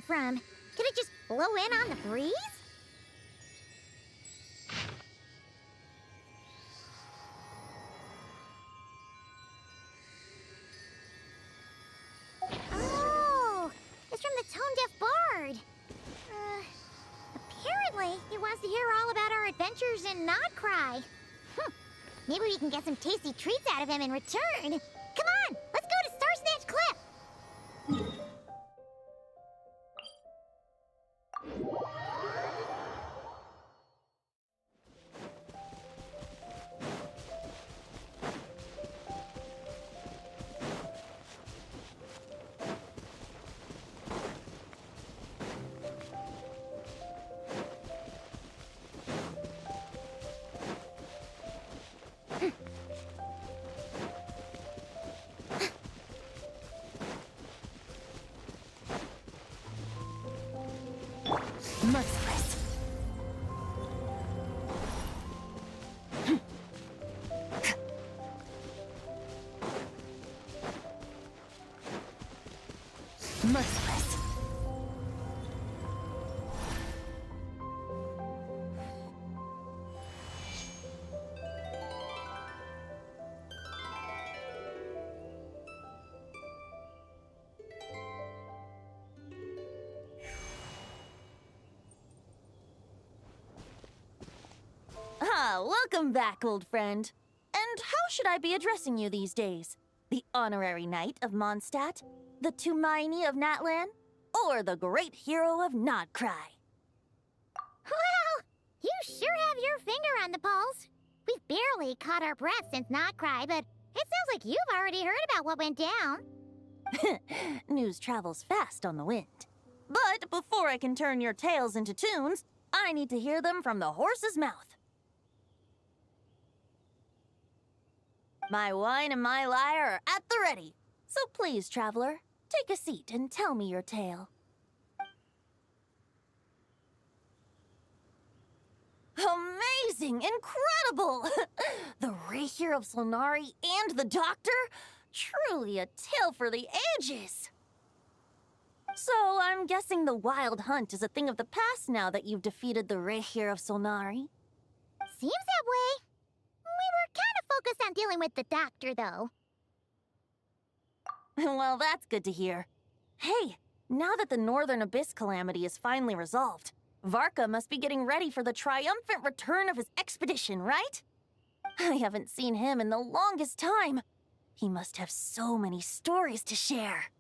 from? Could it just blow in on the breeze? Oh, it's from the tone-deaf bard. Apparently, he wants to hear all about our adventures in Nodcry. Maybe we can get some tasty treats out of him in return. Come on, let's go to Star Snatch Cliff. Merciless. Merciless. Welcome back, old friend. And how should I be addressing you these days? The honorary knight of Mondstadt? The Tumaini of Natlan? Or the great hero of Nodcry? Well, you sure have your finger on the pulse. We've barely caught our breath since Nodcry, but it sounds like you've already heard about what went down. News travels fast on the wind. But before I can turn your tales into tunes, I need to hear them from the horse's mouth. My wine and my lyre are at the ready. So please, traveler, take a seat and tell me your tale. Amazing! Incredible! The Rahier of Solnari and the Doctor? Truly a tale for the ages! So, I'm guessing the wild hunt is a thing of the past now that you've defeated the Rahier of Solnari? Seems that way. We were kind of focused on dealing with the Doctor, though. Well, that's good to hear. Hey, now that the Northern Abyss calamity is finally resolved, Varka must be getting ready for the triumphant return of his expedition, right? I haven't seen him in the longest time. He must have so many stories to share.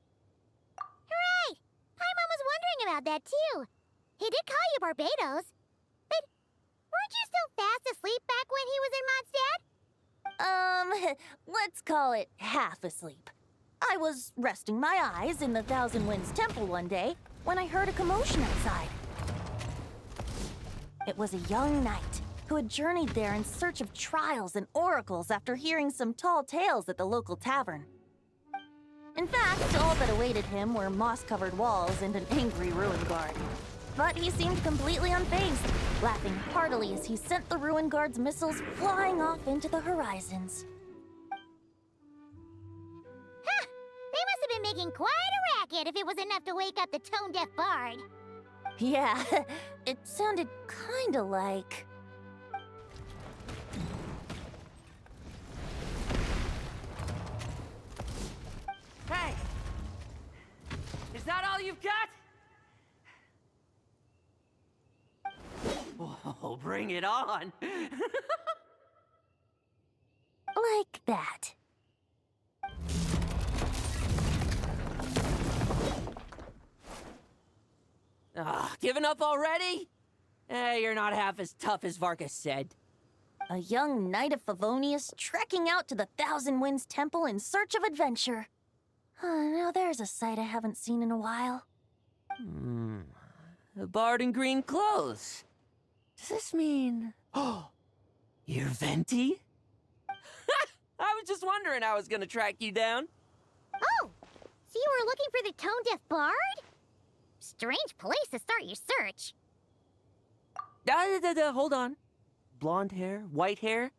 Hooray! Paimon was wondering about that, too. He did call you Barbados. But weren't you still fast asleep back when he was in Mondstadt? Let's call it half asleep. I was resting my eyes in the Thousand Winds Temple one day when I heard a commotion outside. It was a young knight who had journeyed there in search of trials and oracles after hearing some tall tales at the local tavern. In fact, all that awaited him were moss-covered walls and an angry ruin guard. But he seemed completely unfazed, laughing heartily as he sent the ruin guard's missiles flying off into the horizons. Huh! They must have been making quite a racket if it was enough to wake up the tone-deaf bard. Yeah, it sounded kinda like... Hey! Is that all you've got? Whoa, bring it on! like that. Giving up already? You're not half as tough as Varka said. A young knight of Favonius trekking out to the Thousand Winds Temple in search of adventure. Now there's a sight I haven't seen in a while. A bard in green clothes. Does this mean... Oh, you're Venti? I was just wondering how I was gonna track you down. Oh, so you were looking for the tone-deaf bard? Strange place to start your search. Hold on. Blonde hair, white hair.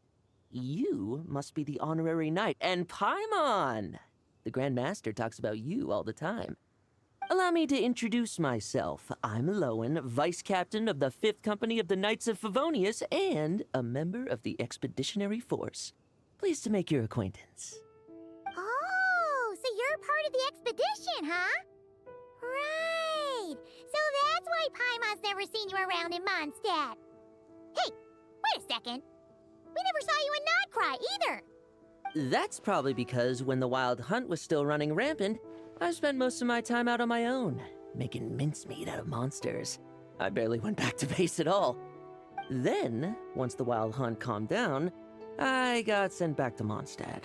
You must be the honorary knight. And Paimon! The Grand Master talks about you all the time. Allow me to introduce myself. I'm Lowen, Vice Captain of the 5th Company of the Knights of Favonius and a member of the Expeditionary Force. Pleased to make your acquaintance. Oh, so you're part of the expedition, huh? Right. So that's why Paimon's never seen you around in Mondstadt. Hey, wait a second. We never saw you in Notcry either. That's probably because when the Wild Hunt was still running rampant, I spent most of my time out on my own, making mincemeat out of monsters. I barely went back to base at all. Then, once the Wild Hunt calmed down, I got sent back to Mondstadt.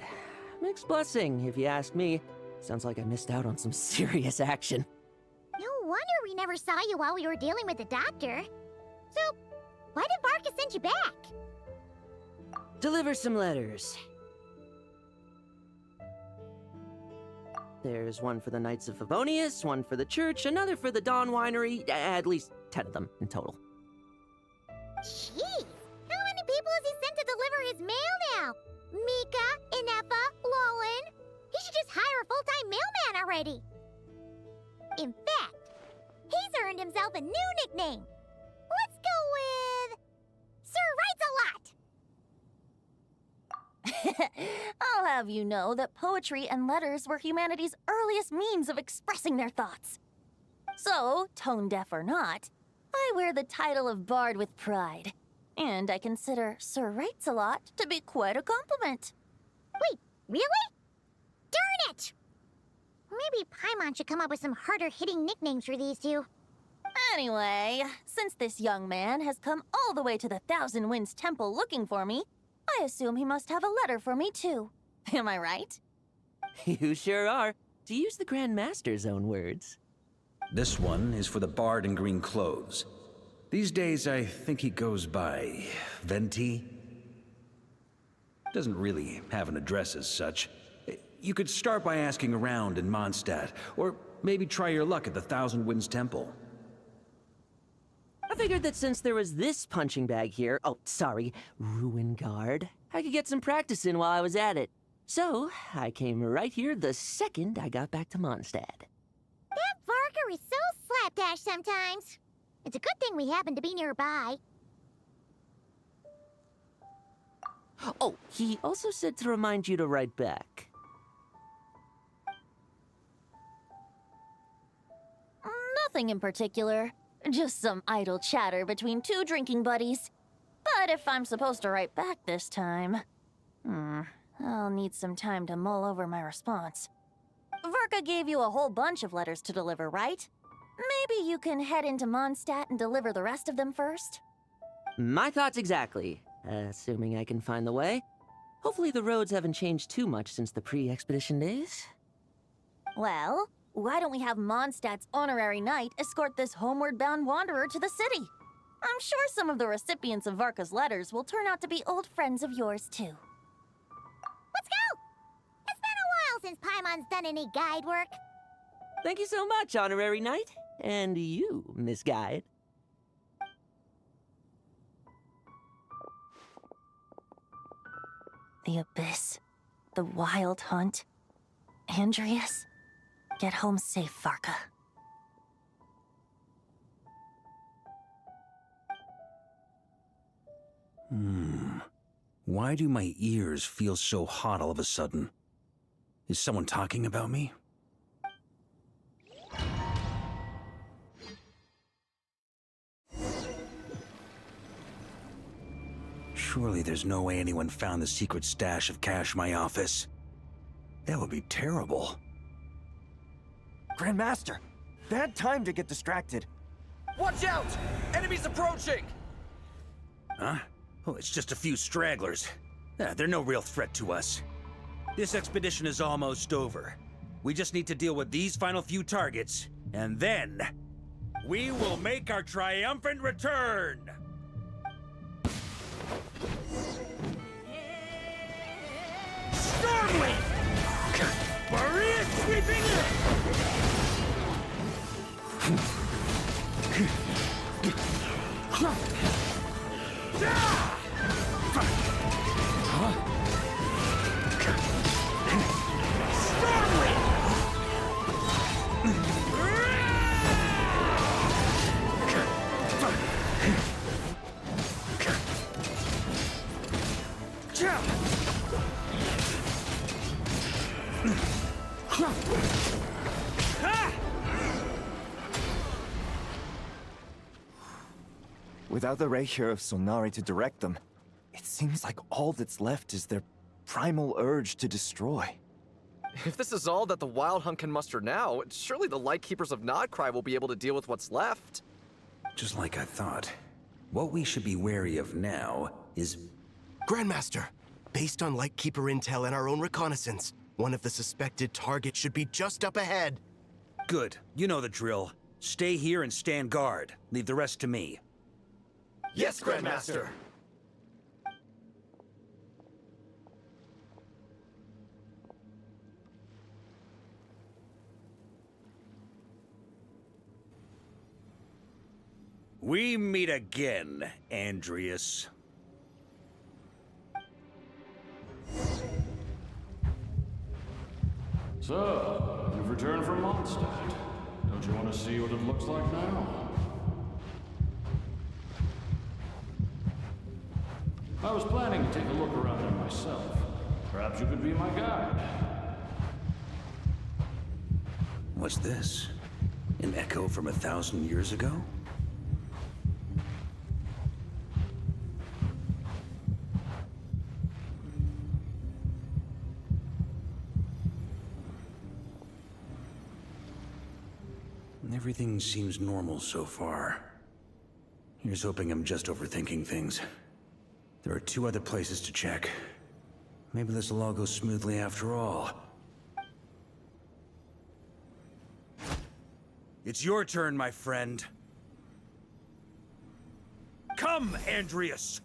Mixed blessing, if you ask me. Sounds like I missed out on some serious action. No wonder we never saw you while we were dealing with the doctor. So, why did Varka send you back? Deliver some letters. There's one for the Knights of Favonius, one for the church, another for the Dawn Winery, at least 10 of them in total. Jeez, how many people has he sent to deliver his mail now? Mika, Inefa, Lowen. He should just hire a full-time mailman already. In fact, he's earned himself a new nickname. Let's go with Sir Writes-A-Lot. I'll have you know that poetry and letters were humanity's earliest means of expressing their thoughts. So, tone deaf or not, I wear the title of Bard with pride. And I consider Sir Writes-A-Lot to be quite a compliment. Wait, really? Darn it! Maybe Paimon should come up with some harder-hitting nicknames for these two. Anyway, since this young man has come all the way to the Thousand Winds Temple looking for me, I assume he must have a letter for me too. Am I right? You sure are, to use the Grand Master's own words. This one is for the Bard in green clothes. These days, I think he goes by Venti. Doesn't really have an address as such. You could start by asking around in Mondstadt, or maybe try your luck at the Thousand Winds Temple. I figured that since there was this punching bag here, Ruin Guard, I could get some practice in while I was at it. So, I came right here the second I got back to Mondstadt. That Varka is so slapdash sometimes. It's a good thing we happen to be nearby. Oh, he also said to remind you to write back. Nothing in particular. Just some idle chatter between two drinking buddies. But if I'm supposed to write back this time... I'll need some time to mull over my response. Varka gave you a whole bunch of letters to deliver, right? Maybe you can head into Mondstadt and deliver the rest of them first? My thoughts exactly, assuming I can find the way. Hopefully the roads haven't changed too much since the pre-expedition days. Well, why don't we have Mondstadt's honorary knight escort this homeward-bound wanderer to the city? I'm sure some of the recipients of Varka's letters will turn out to be old friends of yours, too. Let's go! It's been a while since Paimon's done any guide work. Thank you so much, honorary knight. And you, Miss Guide. The Abyss. The Wild Hunt. Andreas. Get home safe, Varka. Why do my ears feel so hot all of a sudden? Is someone talking about me? Surely there's no way anyone found the secret stash of cash in my office. That would be terrible. Grandmaster, bad time to get distracted. Watch out! Enemies approaching! Huh? Oh, it's just a few stragglers. They're no real threat to us. This expedition is almost over. We just need to deal with these final few targets, and then... we will make our triumphant return! Stormwind! Maria sweeping Stormwind! Without the ray here of Solnari to direct them, it seems like all that's left is their primal urge to destroy. If this is all that the Wild Hunt can muster now, surely the Lightkeepers of Nodcry will be able to deal with what's left. Just like I thought. What we should be wary of now is... Grandmaster, based on Lightkeeper intel and our own reconnaissance, one of the suspected targets should be just up ahead. Good. You know the drill. Stay here and stand guard. Leave the rest to me. Yes, Grandmaster! We meet again, Andreas. So, you've returned from Mondstadt. Don't you want to see what it looks like now? I was planning to take a look around there myself. Perhaps you could be my guide. What's this? An echo from 1,000 years ago? Everything seems normal so far. Here's hoping I'm just overthinking things. There are 2 other places to check. Maybe this will all go smoothly after all. It's your turn, my friend. Come, Andreas!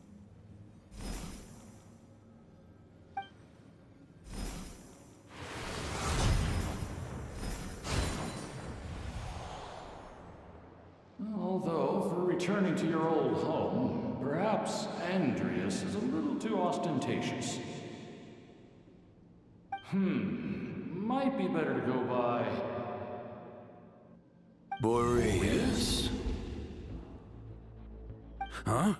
Although, for returning to your old home, perhaps Andreas is a little too ostentatious. Might be better to go by... Boreas. Huh?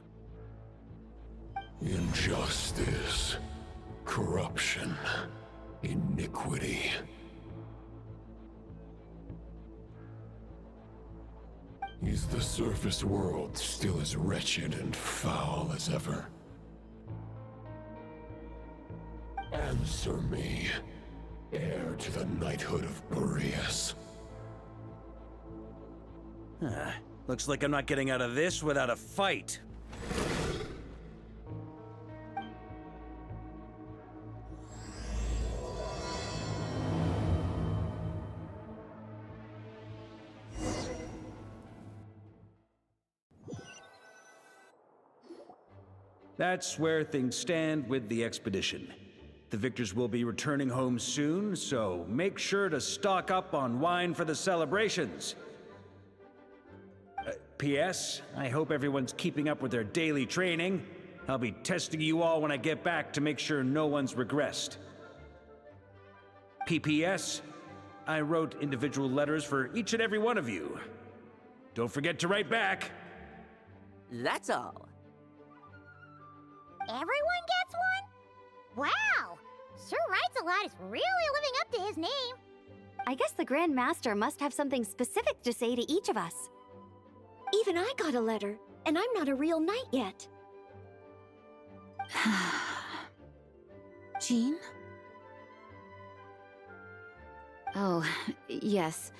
Injustice. Corruption. Iniquity. Is the surface world still as wretched and foul as ever? Answer me, heir to the knighthood of Boreas. Looks like I'm not getting out of this without a fight. That's where things stand with the expedition. The victors will be returning home soon, so make sure to stock up on wine for the celebrations. P.S. I hope everyone's keeping up with their daily training. I'll be testing you all when I get back to make sure no one's regressed. P.P.S. I wrote individual letters for each and every one of you. Don't forget to write back. That's all. Everyone gets one? Wow! Sir Writes-A-Lot is really living up to his name. I guess the Grand Master must have something specific to say to each of us. Even I got a letter, and I'm not a real knight yet. Jean? Oh, yes.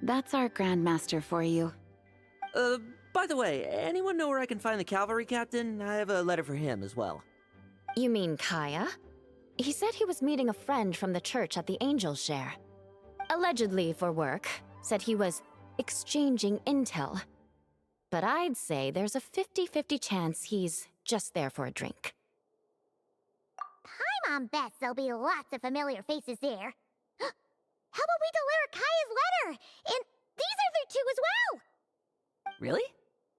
That's our Grandmaster for you. By the way, anyone know where I can find the cavalry captain? I have a letter for him as well. You mean Kaya? He said he was meeting a friend from the church at the Angel Share. Allegedly for work. Said he was exchanging intel. But I'd say there's a 50-50 chance he's just there for a drink. Hi, Mom Beth. There'll be lots of familiar faces there. How about we deliver Kaya's letter? And these are there too as well! Really?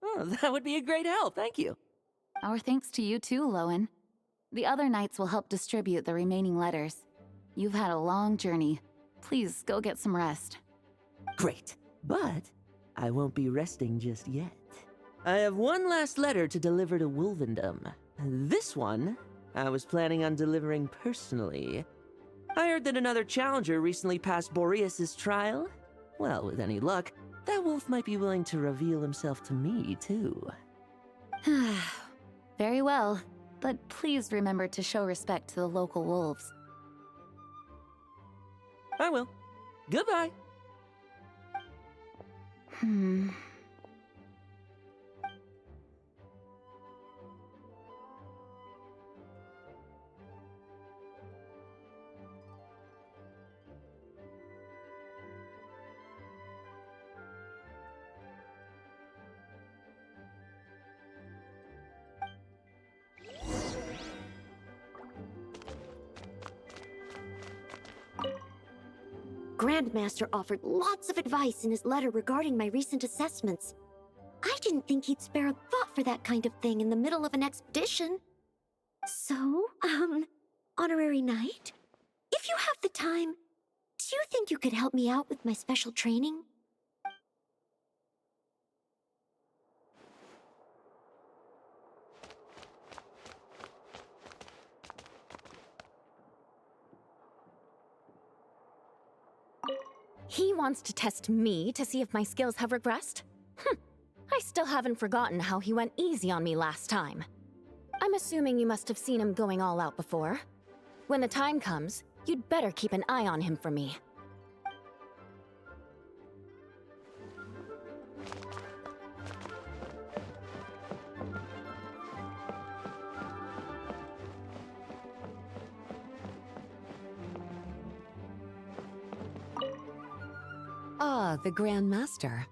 Oh, that would be a great help, thank you. Our thanks to you too, Lowen. The other knights will help distribute the remaining letters. You've had a long journey. Please go get some rest. Great, but I won't be resting just yet. I have one last letter to deliver to Wolvendom. This one, I was planning on delivering personally. I heard that another challenger recently passed Boreas' trial. Well, with any luck, that wolf might be willing to reveal himself to me, too. Very well, but please remember to show respect to the local wolves. I will. Goodbye. Grandmaster offered lots of advice in his letter regarding my recent assessments. I didn't think he'd spare a thought for that kind of thing in the middle of an expedition. So, Honorary Knight, if you have the time, do you think you could help me out with my special training? He wants to test me to see if my skills have regressed? I still haven't forgotten how he went easy on me last time. I'm assuming you must have seen him going all out before. When the time comes, you'd better keep an eye on him for me. Ah, the Grand Master.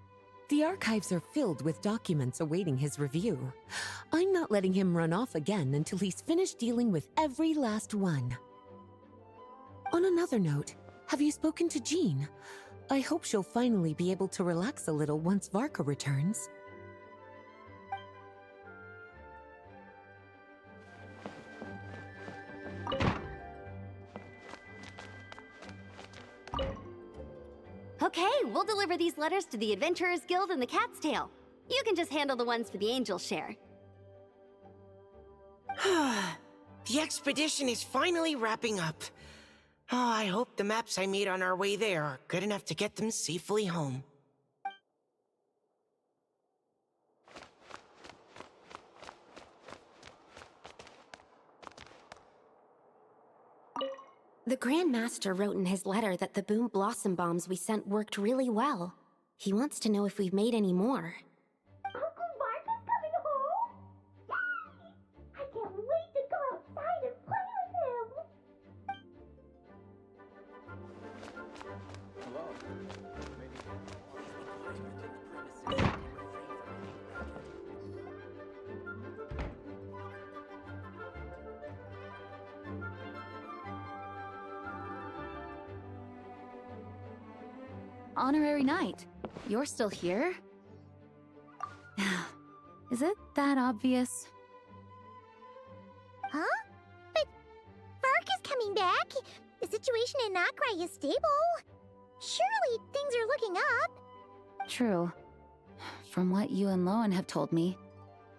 The archives are filled with documents awaiting his review. I'm not letting him run off again until he's finished dealing with every last one. On another note, have you spoken to Jean? I hope she'll finally be able to relax a little once Varka returns. Okay, we'll deliver these letters to the Adventurers Guild and the Cat's Tail. You can just handle the ones for the Angel Share. The expedition is finally wrapping up. Oh, I hope the maps I made on our way there are good enough to get them safely home. The Grand Master wrote in his letter that the Boom Blossom Bombs we sent worked really well. He wants to know if we've made any more. Uncle Varka's coming home? Yay! I can't wait to go outside and play with him! Honorary Knight, you're still here? Is it that obvious? Huh? But Varka's coming back. The situation in Nakrai is stable. Surely things are looking up. True. From what you and Lowen have told me,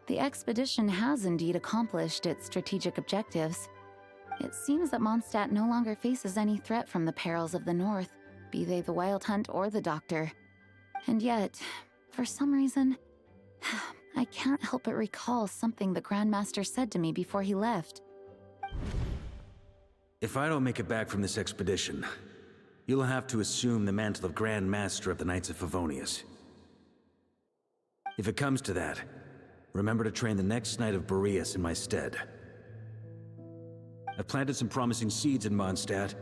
the expedition has indeed accomplished its strategic objectives. It seems that Mondstadt no longer faces any threat from the perils of the North, be they the Wild Hunt or the Doctor. And yet, for some reason, I can't help but recall something the Grandmaster said to me before he left. If I don't make it back from this expedition, you'll have to assume the mantle of Grand Master of the Knights of Favonius. If it comes to that, remember to train the next Knight of Boreas in my stead. I've planted some promising seeds in Mondstadt,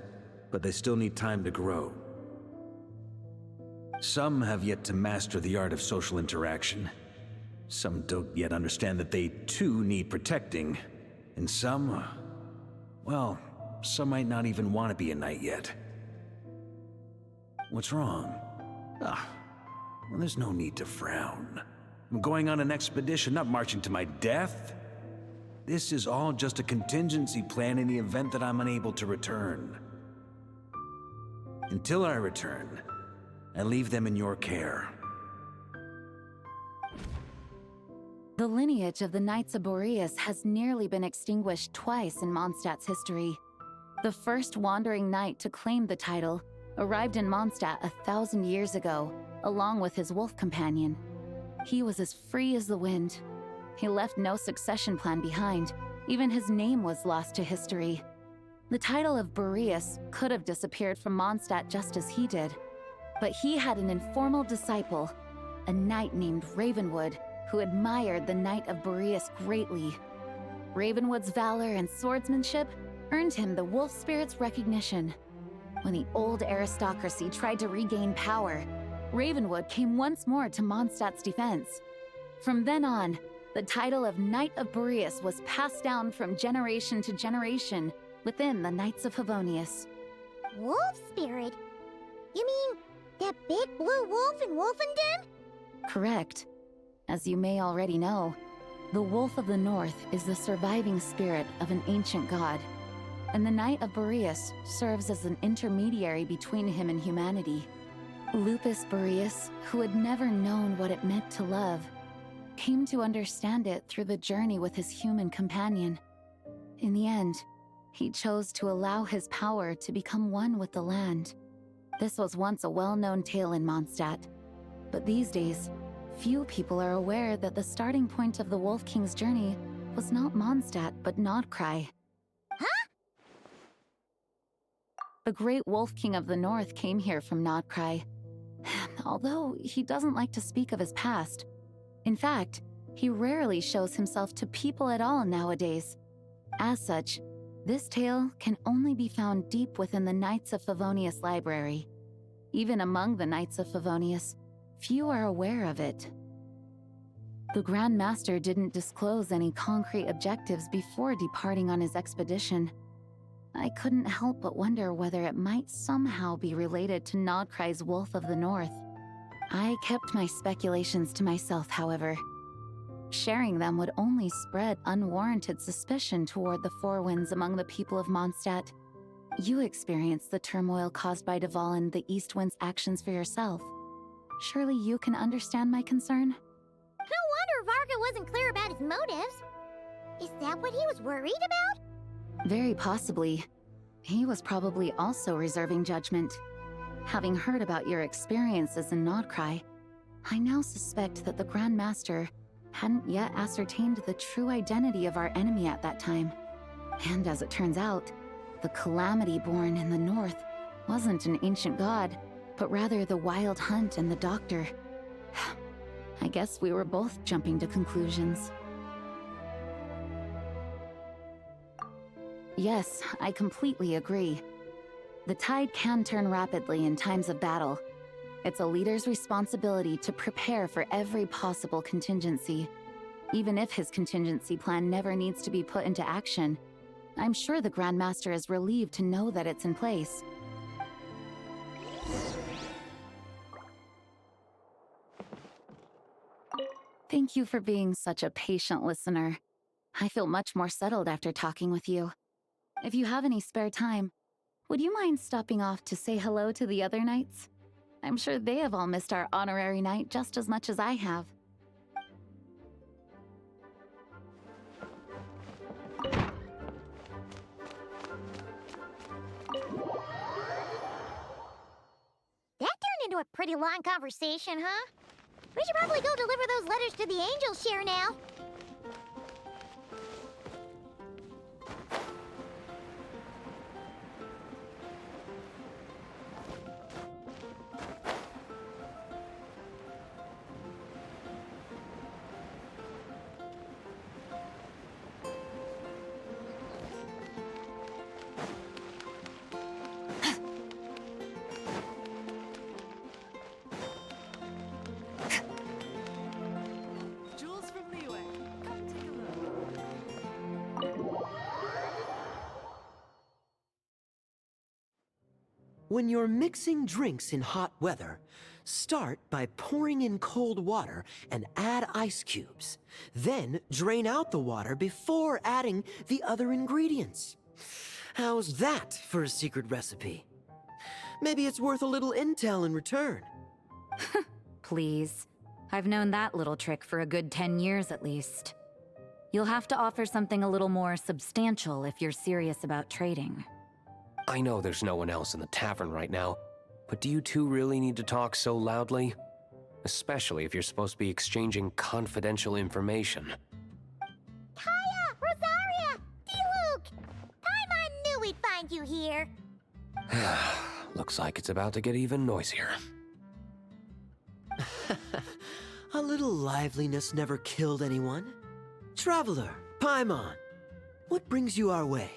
but they still need time to grow. Some have yet to master the art of social interaction. Some don't yet understand that they too need protecting. And some, well, some might not even want to be a knight yet. What's wrong? Well, there's no need to frown. I'm going on an expedition, not marching to my death. This is all just a contingency plan in the event that I'm unable to return. Until I return, I leave them in your care. The lineage of the Knights of Boreas has nearly been extinguished twice in Mondstadt's history. The first wandering knight to claim the title arrived in Mondstadt 1,000 years ago, along with his wolf companion. He was as free as the wind. He left no succession plan behind. Even his name was lost to history. The title of Boreas could have disappeared from Mondstadt just as he did. But he had an informal disciple, a knight named Ravenwood, who admired the Knight of Boreas greatly. Ravenwood's valor and swordsmanship earned him the Wolf Spirit's recognition. When the old aristocracy tried to regain power, Ravenwood came once more to Mondstadt's defense. From then on, the title of Knight of Boreas was passed down from generation to generation within the Knights of Favonius. Wolf spirit? You mean that big blue wolf in Wolfenden? Correct. As you may already know, the Wolf of the North is the surviving spirit of an ancient god, and the Knight of Boreas serves as an intermediary between him and humanity. Lupus Boreas, who had never known what it meant to love, came to understand it through the journey with his human companion. In the end, he chose to allow his power to become one with the land. This was once a well-known tale in Mondstadt, but these days, few people are aware that the starting point of the Wolf King's journey was not Mondstadt, but Nodcry. Huh? The great Wolf King of the North came here from Nodcry, although he doesn't like to speak of his past. In fact, he rarely shows himself to people at all nowadays. As such, this tale can only be found deep within the Knights of Favonius library. Even among the Knights of Favonius, few are aware of it. The Grand Master didn't disclose any concrete objectives before departing on his expedition. I couldn't help but wonder whether it might somehow be related to Nodcry's Wolf of the North. I kept my speculations to myself, however. Sharing them would only spread unwarranted suspicion toward the Four Winds among the people of Mondstadt. You experienced the turmoil caused by Duval and the East Wind's actions for yourself. Surely you can understand my concern? No wonder Varka wasn't clear about his motives. Is that what he was worried about? Very possibly. He was probably also reserving judgment. Having heard about your experiences in Nodcry, I now suspect that the Grand Master hadn't yet ascertained the true identity of our enemy at that time. And as it turns out, the Calamity born in the north wasn't an ancient god, but rather the Wild Hunt and the Doctor. I guess we were both jumping to conclusions. Yes, I completely agree. The tide can turn rapidly in times of battle. It's a leader's responsibility to prepare for every possible contingency. Even if his contingency plan never needs to be put into action, I'm sure the Grand Master is relieved to know that it's in place. Thank you for being such a patient listener. I feel much more settled after talking with you. If you have any spare time, would you mind stopping off to say hello to the other knights? I'm sure they have all missed our honorary knight just as much as I have. That turned into a pretty long conversation, huh? We should probably go deliver those letters to the Angel Share now. When you're mixing drinks in hot weather, start by pouring in cold water and add ice cubes. Then drain out the water before adding the other ingredients. How's that for a secret recipe? Maybe it's worth a little intel in return. Please. I've known that little trick for a good 10 years at least. You'll have to offer something a little more substantial if you're serious about trading. I know there's no one else in the tavern right now, but do you two really need to talk so loudly? Especially if you're supposed to be exchanging confidential information. find you here. Looks like it's about to get even noisier. A little liveliness never killed anyone. Traveler, Paimon, what brings you our way?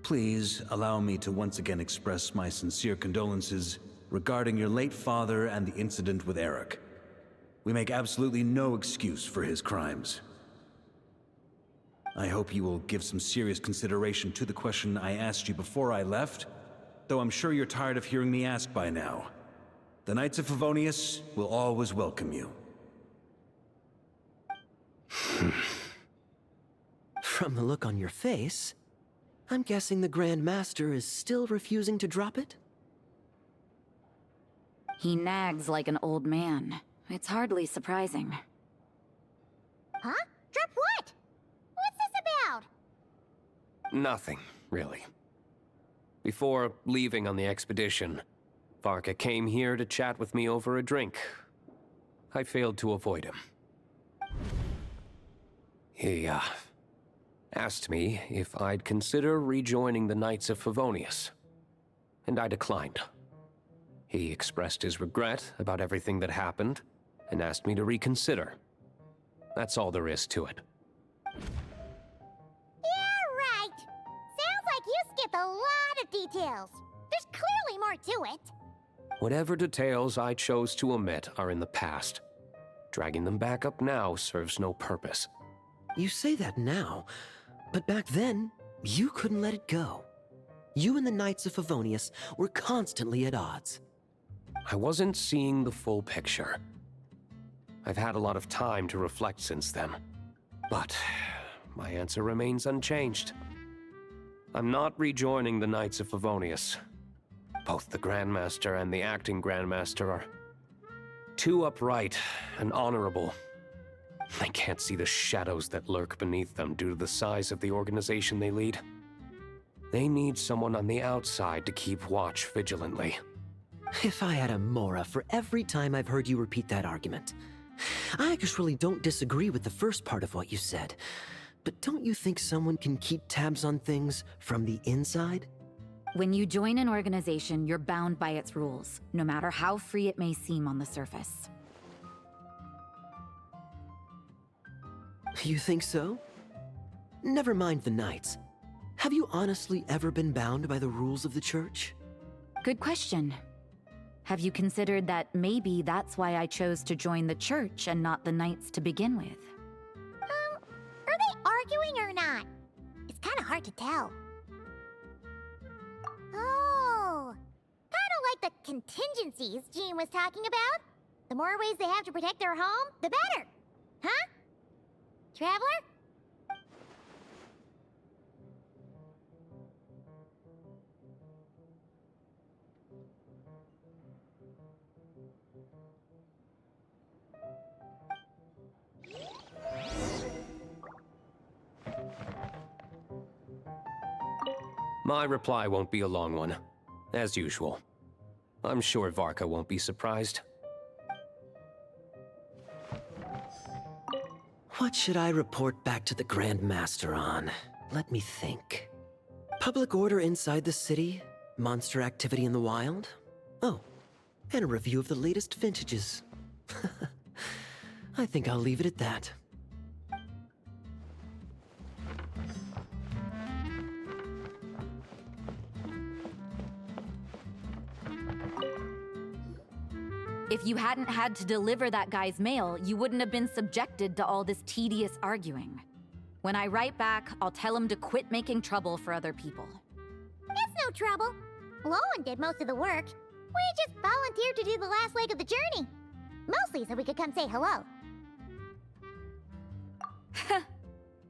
Please allow me to once again express my sincere condolences regarding your late father and the incident with Eric. We make absolutely no excuse for his crimes. I hope you will give some serious consideration to the question I asked you before I left, though I'm sure you're tired of hearing me ask by now. The Knights of Favonius will always welcome you. From the look on your face, I'm guessing the Grand Master is still refusing to drop it? He nags like an old man. It's hardly surprising. Huh? Drop what? What's this about? Nothing, really. Before leaving on the expedition, Varka came here to chat with me over a drink. I failed to avoid him. He, asked me if I'd consider rejoining the Knights of Favonius, and I declined. He expressed his regret about everything that happened, and asked me to reconsider. That's all there is to it. Yeah, right. Sounds like you skipped a lot of details. There's clearly more to it. Whatever details I chose to omit are in the past. Dragging them back up now serves no purpose. You say that now, but back then, you couldn't let it go. You and the Knights of Favonius were constantly at odds. I wasn't seeing the full picture. I've had a lot of time to reflect since then, but my answer remains unchanged. I'm not rejoining the Knights of Favonius. Both the Grandmaster and the acting Grandmaster are too upright and honorable. I can't see the shadows that lurk beneath them due to the size of the organization they lead. They need someone on the outside to keep watch vigilantly. If I had a Mora for every time I've heard you repeat that argument. I actually don't disagree with the first part of what you said, but don't you think someone can keep tabs on things from the inside? When you join an organization, you're bound by its rules, no matter how free it may seem on the surface. You think so? Never mind the Knights. Have you honestly ever been bound by the rules of the Church? Good question. Have you considered that maybe that's why I chose to join the Church and not the Knights to begin with? Are they arguing or not? It's kind of hard to tell. Oh, kind of like the contingencies Jean was talking about. The more ways they have to protect their home, the better. Huh? Traveler? My reply won't be a long one, as usual. I'm sure Varka won't be surprised. What should I report back to the Grand Master on? Let me think. Public order inside the city, monster activity in the wild. Oh, and a review of the latest vintages. I think I'll leave it at that. If you hadn't had to deliver that guy's mail, you wouldn't have been subjected to all this tedious arguing. When I write back, I'll tell him to quit making trouble for other people. It's no trouble. Lowen did most of the work. We just volunteered to do the last leg of the journey. Mostly so we could come say hello.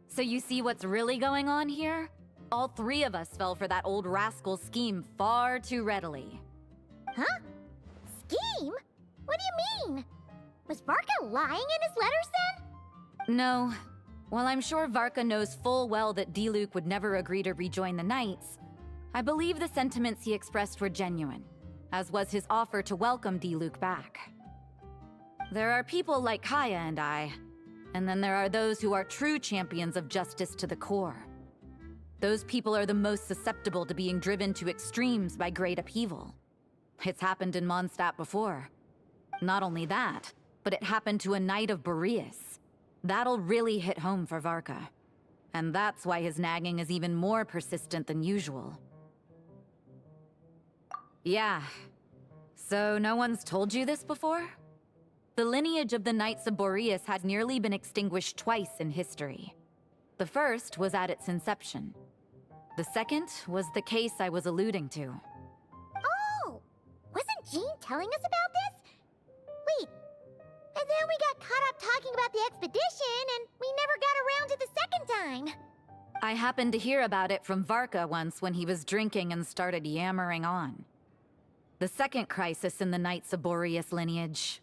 So you see what's really going on here? All three of us fell for that old rascal's scheme far too readily. Huh? Scheme? What do you mean? Was Varka lying in his letters then? No. While I'm sure Varka knows full well that Diluc would never agree to rejoin the Knights, I believe the sentiments he expressed were genuine, as was his offer to welcome Diluc back. There are people like Kaya and I, And then there are those who are true champions of justice to the core. Those people are the most susceptible to being driven to extremes by great upheaval. It's happened in Mondstadt before. Not only that, but it happened to a Knight of Boreas. That'll really hit home for Varka. And that's why his nagging is even more persistent than usual. Yeah. So no one's told you this before? The lineage of the Knights of Boreas had nearly been extinguished twice in history. The first was at its inception. The second was the case I was alluding to. Oh! Wasn't Jean telling us about this? Wait, and then we got caught up talking about the expedition, and we never got around to the second time. I happened to hear about it from Varka once when he was drinking and started yammering on. The second crisis in the Knights of Boreas lineage.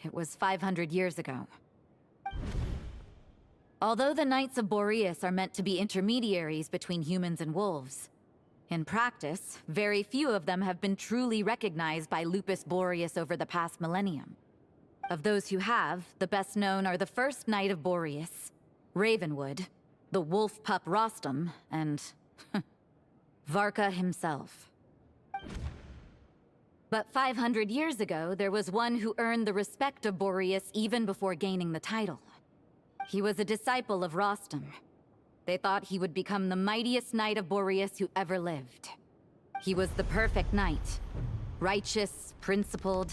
It was 500 years ago. Although the Knights of Boreas are meant to be intermediaries between humans and wolves, in practice, very few of them have been truly recognized by Lupus Boreas over the past millennium. Of those who have, the best known are the first Knight of Boreas, Ravenwood, the wolf pup Rostam, and Varka himself. But 500 years ago, there was one who earned the respect of Boreas even before gaining the title. He was a disciple of Rostam. They thought he would become the mightiest Knight of Boreas who ever lived. He was the perfect knight. Righteous, principled.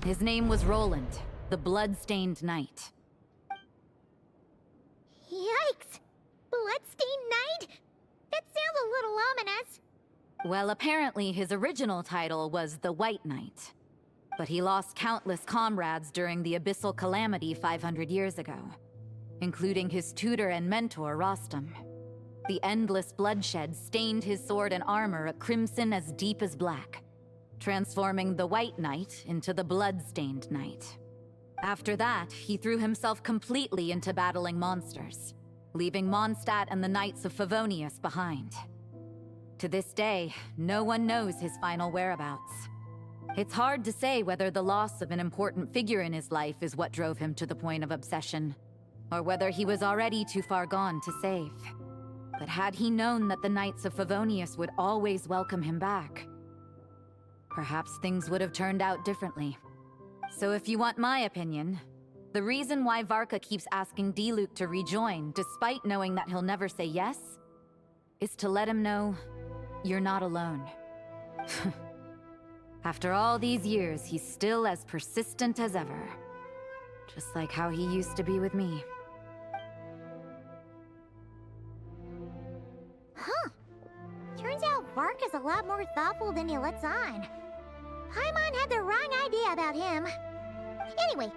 His name was Roland, the blood-stained knight. Yikes! Bloodstained Knight? That sounds a little ominous. Well, apparently his original title was the White Knight. But he lost countless comrades during the Abyssal Calamity 500 years ago, including his tutor and mentor, Rostam. The endless bloodshed stained his sword and armor a crimson as deep as black, transforming the White Knight into the Blood-Stained Knight. After that, he threw himself completely into battling monsters, leaving Mondstadt and the Knights of Favonius behind. To this day, no one knows his final whereabouts. It's hard to say whether the loss of an important figure in his life is what drove him to the point of obsession, or whether he was already too far gone to save. But had he known that the Knights of Favonius would always welcome him back, perhaps things would have turned out differently. So if you want my opinion, the reason why Varka keeps asking Diluc to rejoin, despite knowing that he'll never say yes, is to let him know you're not alone. After all these years, he's still as persistent as ever. Just like how he used to be with me. Huh. Turns out Varka's a lot more thoughtful than he lets on. Paimon had the wrong idea about him. Anyway,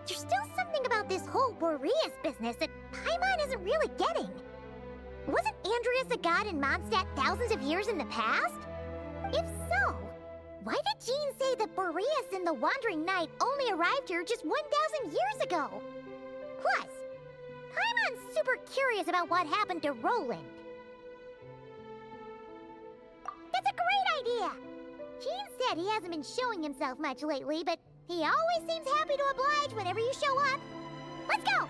there's still something about this whole Boreas business that Paimon isn't really getting. Wasn't Andreas a god in Mondstadt thousands of years in the past? If so, why did Jean say that Boreas and the Wandering Knight only arrived here just 1,000 years ago? Plus, Paimon's super curious about what happened to Roland. That's a great idea! Jean said he hasn't been showing himself much lately, but he always seems happy to oblige whenever you show up. Let's go!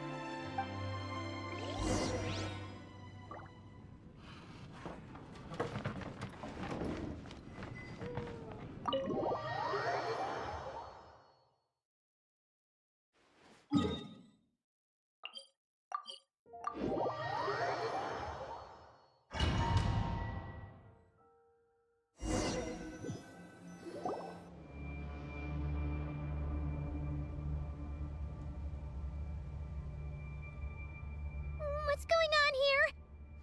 What's going on here?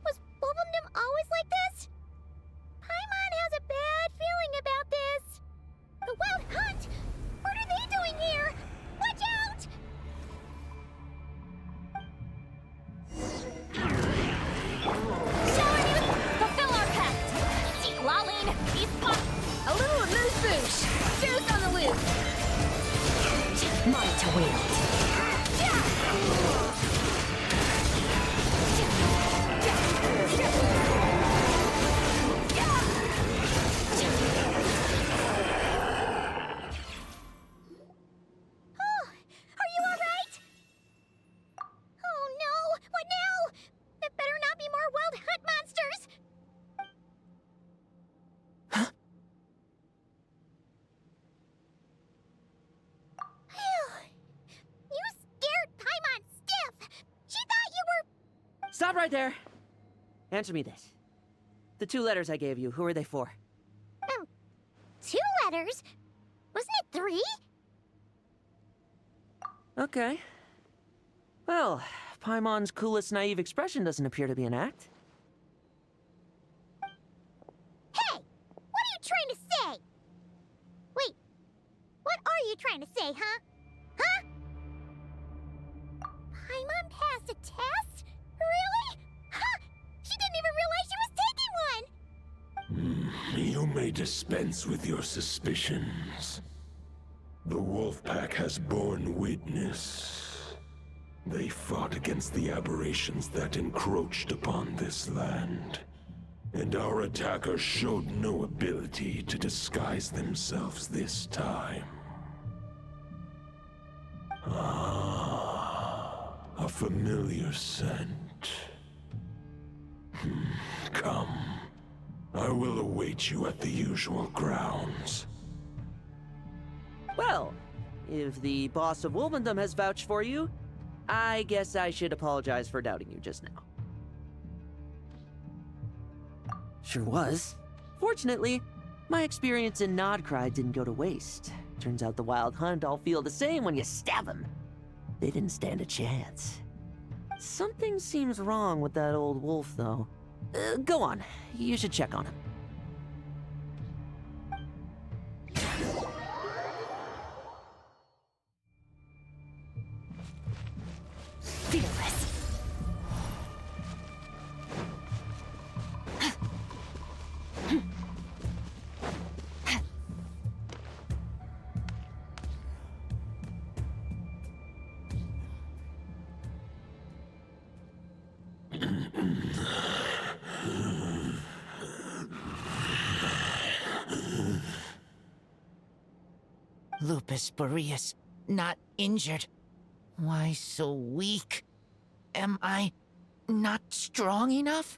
Was Bulbumdum always like this? Paimon has a bad feeling about this. The Wild Hunt? What are they doing here? Watch out! Shower Youth, fulfill our pact! Lolling, he's fun! A little amuse-bouche! Juice on the loose! Mine to wield. Stop right there! Answer me this. The 2 letters I gave you, who are they for? 2 letters? Wasn't it 3? Okay. Well, Paimon's coolest naive expression doesn't appear to be an act. Hey! What are you trying to say? Wait, what are you trying to say, huh? Huh? Paimon passed a test? Really? Huh! She didn't even realize she was taking one! You may dispense with your suspicions. The Wolfpack has borne witness. They fought against the aberrations that encroached upon this land. And our attackers showed no ability to disguise themselves this time. Ah, a familiar scent. Come. I will await you at the usual grounds. Well, if the boss of Wolvendom has vouched for you, I guess I should apologize for doubting you just now. Sure was. Fortunately, my experience in Nodcry didn't go to waste. Turns out the Wild Hunt all feel the same when you stab them. They didn't stand a chance. Something seems wrong with that old wolf, though. Go on. You should check on him. Fearless. Lupus Boreas, not injured. Why so weak? Am I not strong enough?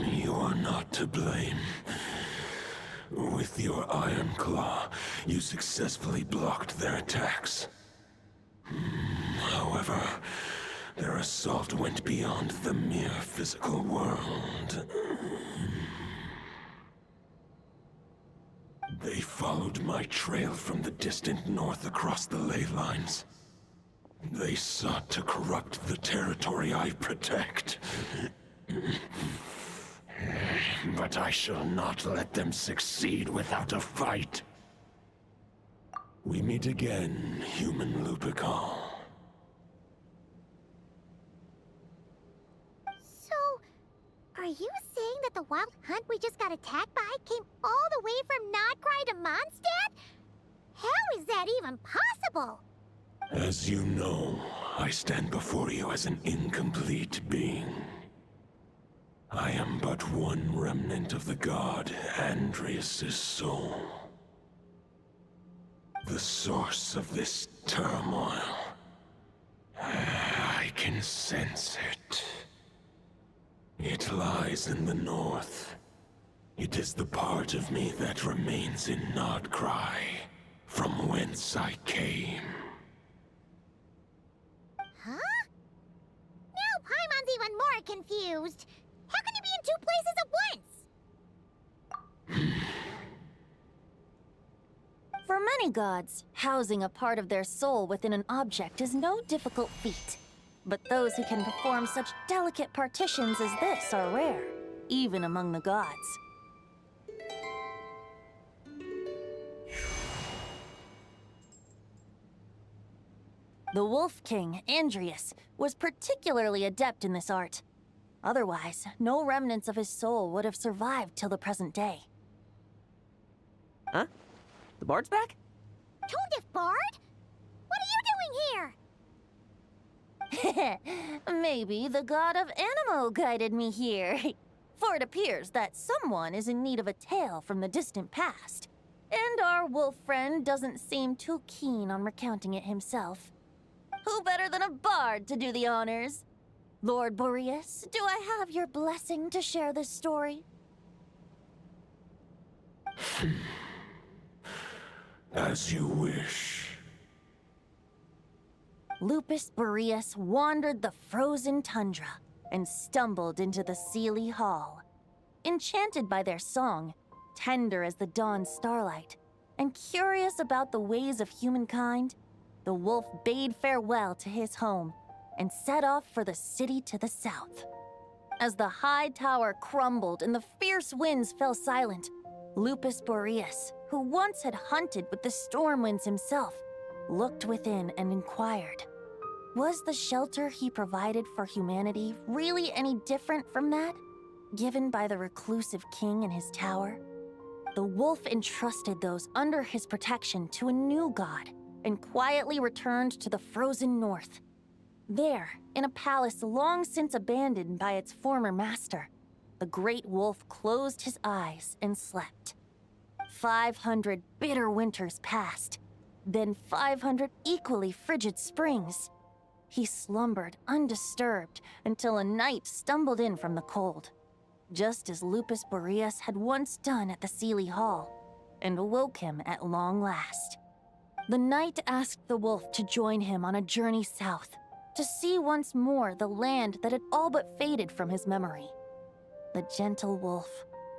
You are not to blame. With your Iron Claw, you successfully blocked their attacks. However, their assault went beyond the mere physical world. They followed my trail from the distant north across the ley lines. They sought to corrupt the territory I protect. But I shall not let them succeed without a fight. We meet again, human Lupical. So, are you saying that the Wild Hunt we just got attacked by came all the way from Nodcry to Mondstadt? How is that even possible? As you know, I stand before you as an incomplete being. I am but one remnant of the god Andrias' soul. The source of this turmoil. I can sense it. It lies in the north. It is the part of me that remains in Nodcry, from whence I came. Huh? Now Paimon's even more confused. How can he be in 2 places at once? For many gods, housing a part of their soul within an object is no difficult feat. But those who can perform such delicate partitions as this are rare, even among the gods. The Wolf King, Andrias, was particularly adept in this art. Otherwise, no remnants of his soul would have survived till the present day. Huh? The bard's back? Tone Bard? What are you doing here? Maybe the god of Animo guided me here. For it appears that someone is in need of a tale from the distant past. And our wolf friend doesn't seem too keen on recounting it himself. Who better than a bard to do the honors? Lord Boreas, do I have your blessing to share this story? As you wish. Lupus Boreas wandered the frozen tundra and stumbled into the Seelie Hall. Enchanted by their song, tender as the dawn starlight, and curious about the ways of humankind, the wolf bade farewell to his home and set off for the city to the south. As the high tower crumbled and the fierce winds fell silent, Lupus Boreas, who once had hunted with the storm winds himself, looked within and inquired, was the shelter he provided for humanity really any different from that, given by the reclusive king in his tower? The wolf entrusted those under his protection to a new god and quietly returned to the frozen north. There, in a palace long since abandoned by its former master, the great wolf closed his eyes and slept. 500 bitter winters passed, then 500 equally frigid springs. He slumbered undisturbed until a night stumbled in from the cold, just as Lupus Boreas had once done at the Seelie Hall, and awoke him at long last. The night asked the wolf to join him on a journey south, to see once more the land that had all but faded from his memory. The gentle wolf,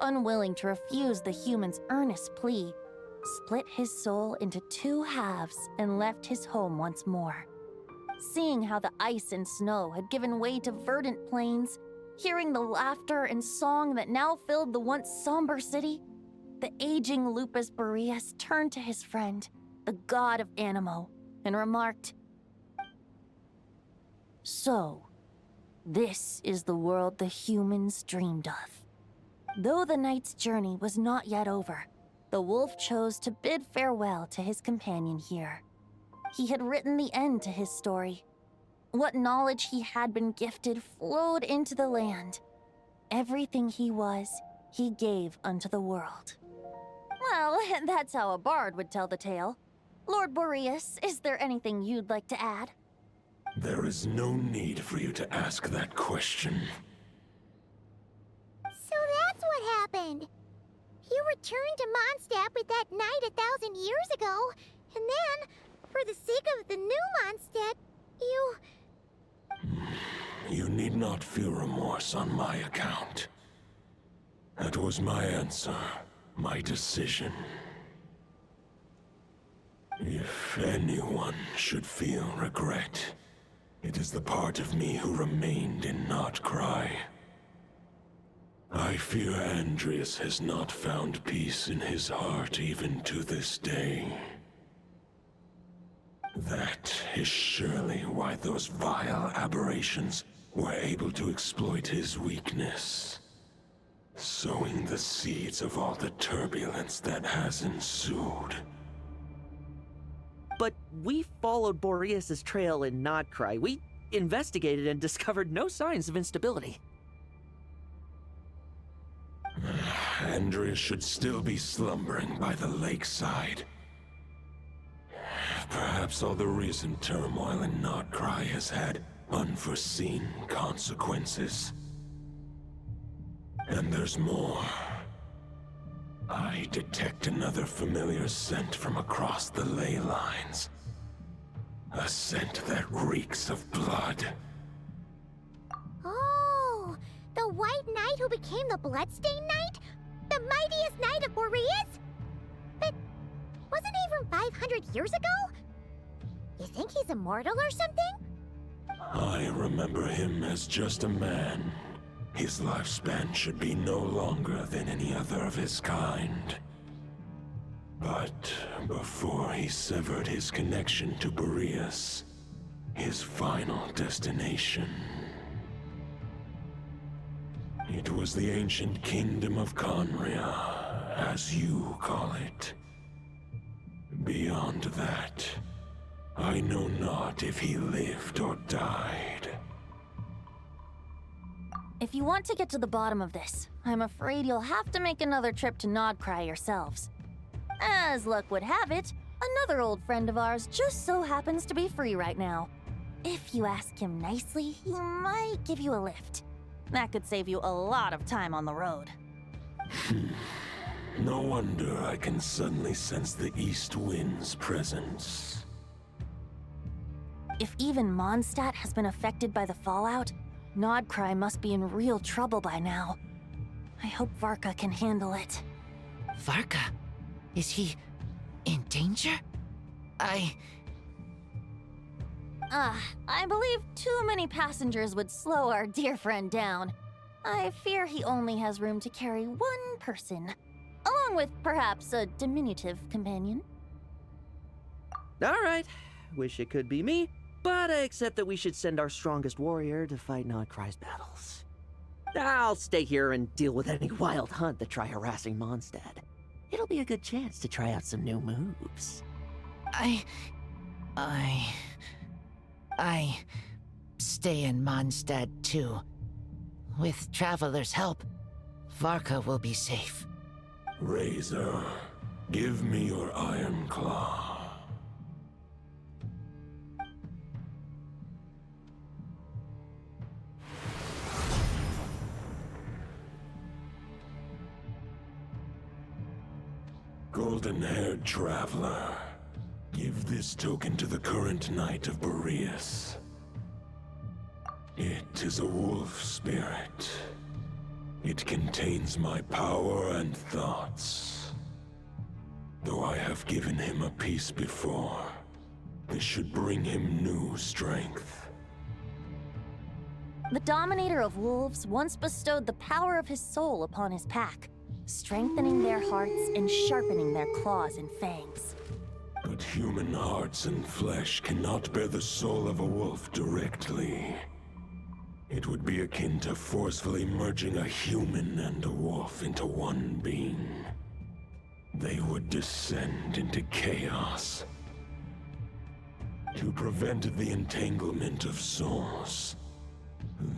unwilling to refuse the human's earnest plea, split his soul into two halves and left his home once more. Seeing how the ice and snow had given way to verdant plains, hearing the laughter and song that now filled the once somber city, the aging Lupus Boreas turned to his friend, the god of Animo, and remarked, "So, this is the world the humans dreamed of." Though the night's journey was not yet over, the wolf chose to bid farewell to his companion here. He had written the end to his story. What knowledge he had been gifted flowed into the land. Everything he was, he gave unto the world. Well, that's how a bard would tell the tale. Lord Boreas, is there anything you'd like to add? There is no need for you to ask that question. So that's what happened. You returned to Mondstadt with that knight 1,000 years ago, and then, for the sake of the new Mondstadt, you... You need not feel remorse on my account. That was my answer, my decision. If anyone should feel regret, it is the part of me who remained and not cry. I fear Andreas has not found peace in his heart even to this day. That is surely why those vile aberrations were able to exploit his weakness, sowing the seeds of all the turbulence that has ensued. But we followed Boreas' trail in Nodcry. We investigated and discovered no signs of instability. Andreas should still be slumbering by the lakeside. Perhaps all the recent turmoil in Nodcry has had unforeseen consequences. And there's more. I detect another familiar scent from across the ley lines. A scent that reeks of blood. Oh, the White Knight who became the Bloodstained Knight? The mightiest knight of Boreas? But wasn't he from 500 years ago? You think he's immortal or something? I remember him as just a man. His lifespan should be no longer than any other of his kind. But before he severed his connection to Boreas, his final destination, it was the ancient kingdom of Conria, as you call it. Beyond that, I know not if he lived or died. If you want to get to the bottom of this, I'm afraid you'll have to make another trip to Nodcry yourselves. As luck would have it, another old friend of ours just so happens to be free right now. If you ask him nicely, he might give you a lift. That could save you a lot of time on the road. No wonder I can suddenly sense the east wind's presence. If even Mondstadt has been affected by the fallout, Nodcry must be in real trouble by now. I hope Varka can handle it. Varka? Is he in danger? I believe too many passengers would slow our dear friend down. I fear he only has room to carry one person, along with perhaps a diminutive companion. All right. Wish it could be me, but I accept that we should send our strongest warrior to fight Nodcry's battles. I'll stay here and deal with any wild hunt that try harassing Mondstadt. It'll be a good chance to try out some new moves. I stay in Mondstadt too. With Traveler's help, Varka will be safe. Razor, give me your iron claw. Golden-haired traveler, give this token to the current Knight of Boreas. It is a wolf spirit. It contains my power and thoughts. Though I have given him a piece before, this should bring him new strength. The Dominator of Wolves once bestowed the power of his soul upon his pack, strengthening their hearts and sharpening their claws and fangs. But human hearts and flesh cannot bear the soul of a wolf directly. It would be akin to forcefully merging a human and a wolf into one being. They would descend into chaos. To prevent the entanglement of souls,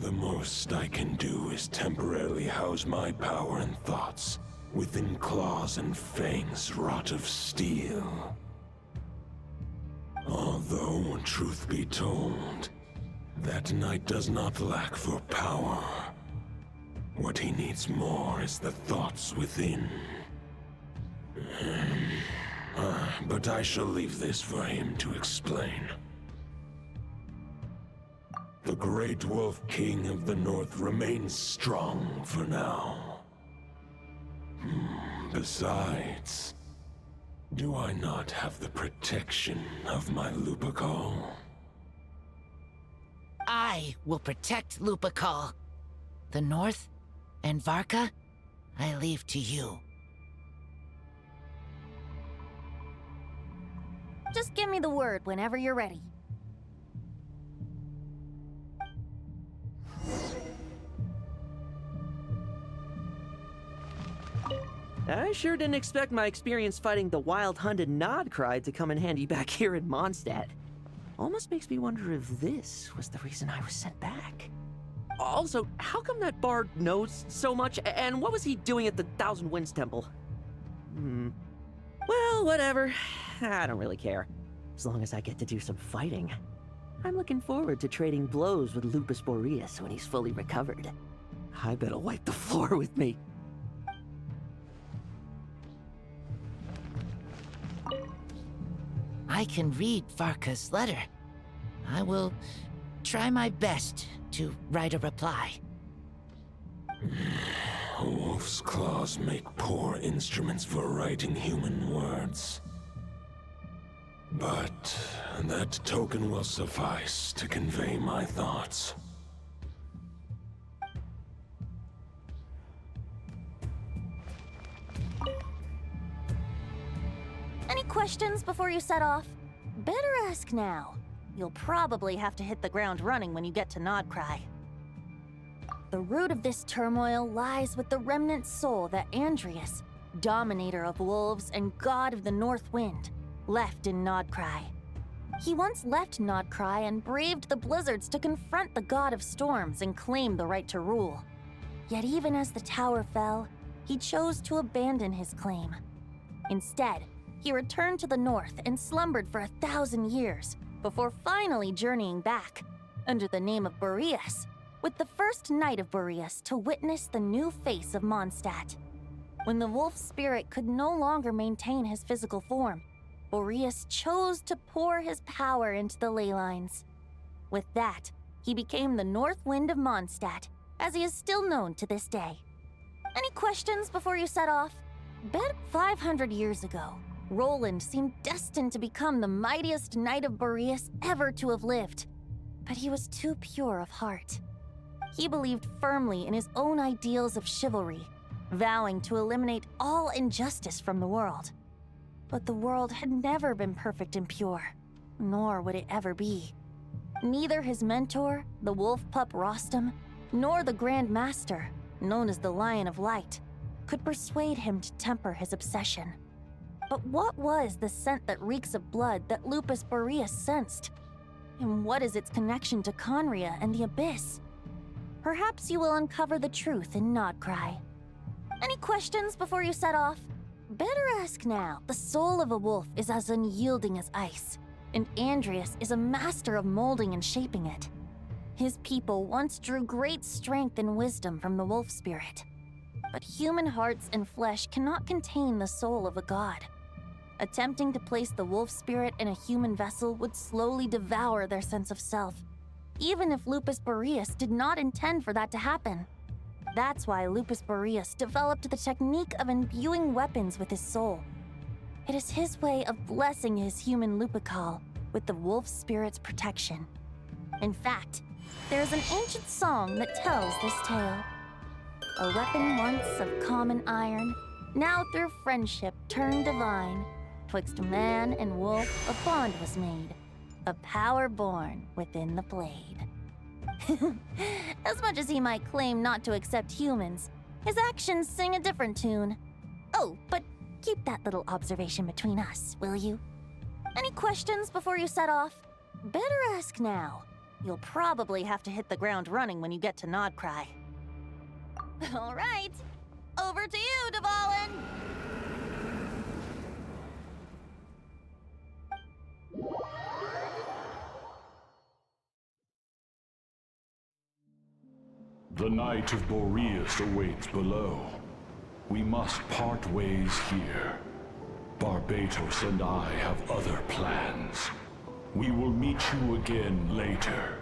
the most I can do is temporarily house my power and thoughts within claws and fangs wrought of steel. Although, truth be told, that knight does not lack for power. What he needs more is the thoughts within. But I shall leave this for him to explain. The Great Wolf King of the North remains strong for now. Besides, do I not have the protection of my Lupacol? I will protect Lupacol. The North and Varka, I leave to you. Just give me the word whenever you're ready. I sure didn't expect my experience fighting the wild-hunted Nodcry to come in handy back here in Mondstadt. Almost makes me wonder if this was the reason I was sent back. Also, how come that bard knows so much, and what was he doing at the Thousand Winds Temple? Well, whatever. I don't really care. As long as I get to do some fighting. I'm looking forward to trading blows with Lupus Boreas when he's fully recovered. I bet he'll wipe the floor with me. I can read Varka's letter. I will try my best to write a reply. A wolf's claws make poor instruments for writing human words. But that token will suffice to convey my thoughts. Any questions before you set off? Better ask now. You'll probably have to hit the ground running when you get to Nodcry. The root of this turmoil lies with the remnant soul that Andrius, Dominator of Wolves and God of the North Wind, left in Nodcry. He once left Nodcry and braved the blizzards to confront the God of Storms and claim the right to rule. Yet even as the tower fell, he chose to abandon his claim. Instead, he returned to the north and slumbered for 1,000 years before finally journeying back, under the name of Boreas, with the first Knight of Boreas to witness the new face of Mondstadt. When the wolf spirit could no longer maintain his physical form, Boreas chose to pour his power into the ley lines, With that, he became the North Wind of Mondstadt, as he is still known to this day. Any questions before you set off? Bet 500 years ago, Roland seemed destined to become the mightiest knight of Boreas ever to have lived. But he was too pure of heart. He believed firmly in his own ideals of chivalry, vowing to eliminate all injustice from the world. But the world had never been perfect and pure, nor would it ever be. Neither his mentor, the wolf pup Rostam, nor the Grand Master, known as the Lion of Light, could persuade him to temper his obsession. But what was the scent that reeks of blood that Lupus Boreas sensed? And what is its connection to Conria and the Abyss? Perhaps you will uncover the truth in Nodcry. Any questions before you set off? Better ask now. The soul of a wolf is as unyielding as ice, and Andreas is a master of molding and shaping it. His people once drew great strength and wisdom from the wolf spirit. But human hearts and flesh cannot contain the soul of a god. Attempting to place the wolf spirit in a human vessel would slowly devour their sense of self, even if Lupus Boreas did not intend for that to happen. That's why Lupus Boreas developed the technique of imbuing weapons with his soul. It is his way of blessing his human Lupical with the wolf spirit's protection. In fact, there is an ancient song that tells this tale. A weapon once of common iron, now through friendship turned divine. Twixt man and wolf a bond was made, a power born within the blade. As much as he might claim not to accept humans, his actions sing a different tune. Oh, but keep that little observation between us, will you? Any questions before you set off? Better ask now. You'll probably have to hit the ground running when you get to Nodcry. All right, over to you, Dvalin! The Knight of Boreas awaits below. We must part ways here. Barbatos and I have other plans. We will meet you again later.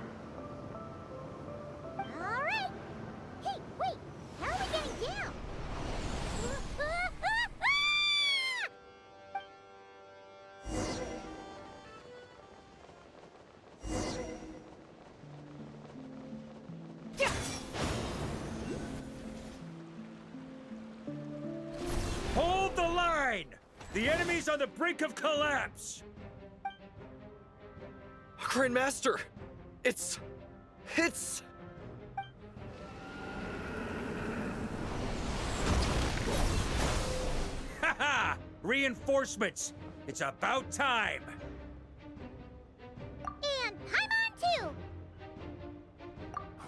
All right. Hey, wait. How are we getting down? Hold the line! The enemy's on the brink of collapse! Grandmaster! It's... Haha! Reinforcements! It's about time! And I'm on too!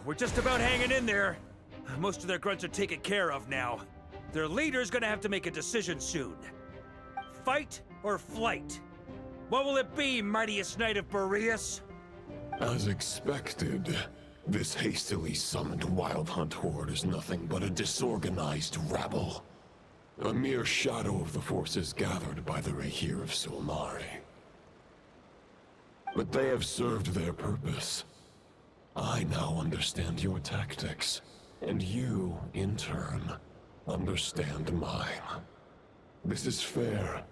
We're just about hanging in there. Most of their grunts are taken care of now. Their leader's gonna have to make a decision soon. Fight or flight? What will it be, mightiest knight of Boreas? As expected, this hastily summoned Wild Hunt horde is nothing but a disorganized rabble. A mere shadow of the forces gathered by the Rahir of Solnari. But they have served their purpose. I now understand your tactics, and you, in turn, understand mine. This is fair.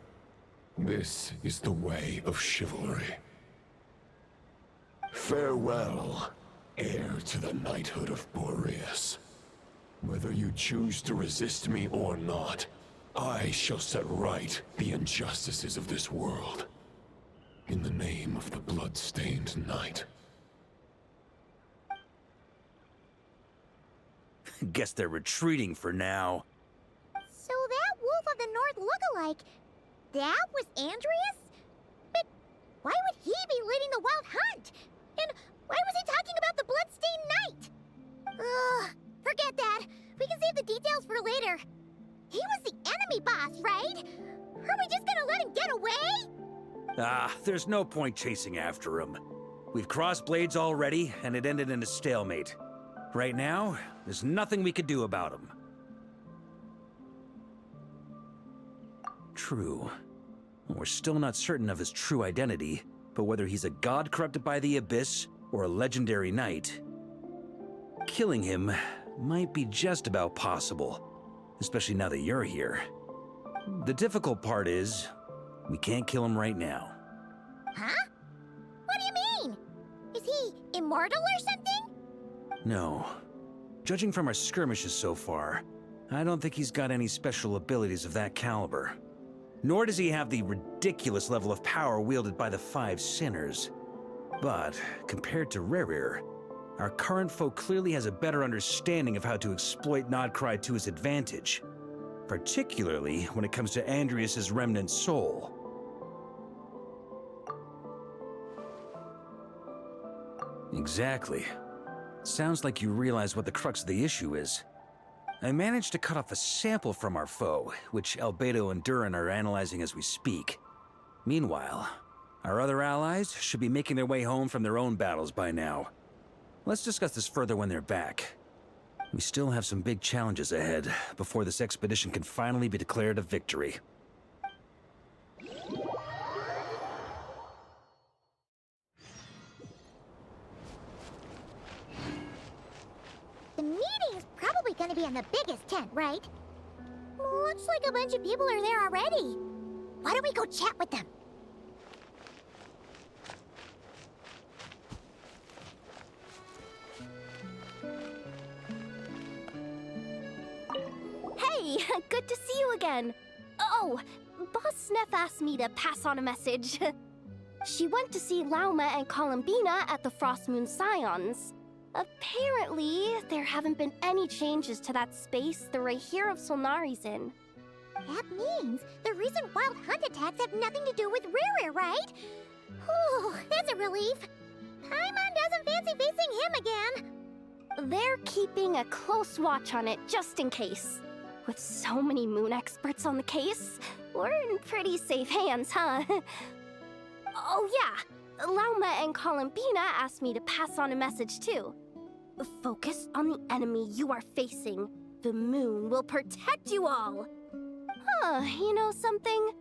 This is the way of chivalry. Farewell, heir to the knighthood of Boreas. Whether you choose to resist me or not, I shall set right the injustices of this world. In the name of the blood-stained knight. Guess they're retreating for now. So that Wolf of the North lookalike, that was Andreas? But why would he be leading the Wild Hunt? And why was he talking about the Bloodstained Knight? Ugh, forget that. We can save the details for later. He was the enemy boss, right? Are we just gonna let him get away? There's no point chasing after him. We've crossed blades already, and it ended in a stalemate. Right now, there's nothing we could do about him. True. We're still not certain of his true identity, but whether he's a god corrupted by the Abyss, or a legendary knight, killing him might be just about possible, especially now that you're here. The difficult part is, we can't kill him right now. Huh? What do you mean? Is he immortal or something? No. Judging from our skirmishes so far, I don't think he's got any special abilities of that caliber. Nor does he have the ridiculous level of power wielded by the Five Sinners. But, compared to Rerir, our current foe clearly has a better understanding of how to exploit Nodcry to his advantage, particularly when it comes to Andrias's remnant soul. Exactly. Sounds like you realize what the crux of the issue is. I managed to cut off a sample from our foe, which Albedo and Durin are analyzing as we speak. Meanwhile, our other allies should be making their way home from their own battles by now. Let's discuss this further when they're back. We still have some big challenges ahead before this expedition can finally be declared a victory. The meeting is probably gonna be in the biggest tent, right? Looks like a bunch of people are there already. Why don't we go chat with them? Hey, good to see you again. Oh, Boss Sneff asked me to pass on a message. She went to see Lauma and Columbina at the Frostmoon Scions. Apparently, there haven't been any changes to that space the Rahir of Solnari's in. That means the recent wild hunt attacks have nothing to do with Rerir, right? Whew, that's a relief. Paimon doesn't fancy facing him again. They're keeping a close watch on it just in case. With so many moon experts on the case, we're in pretty safe hands, huh? Oh yeah, Lauma and Columbina asked me to pass on a message too. Focus on the enemy you are facing. The moon will protect you all. Huh, you know something?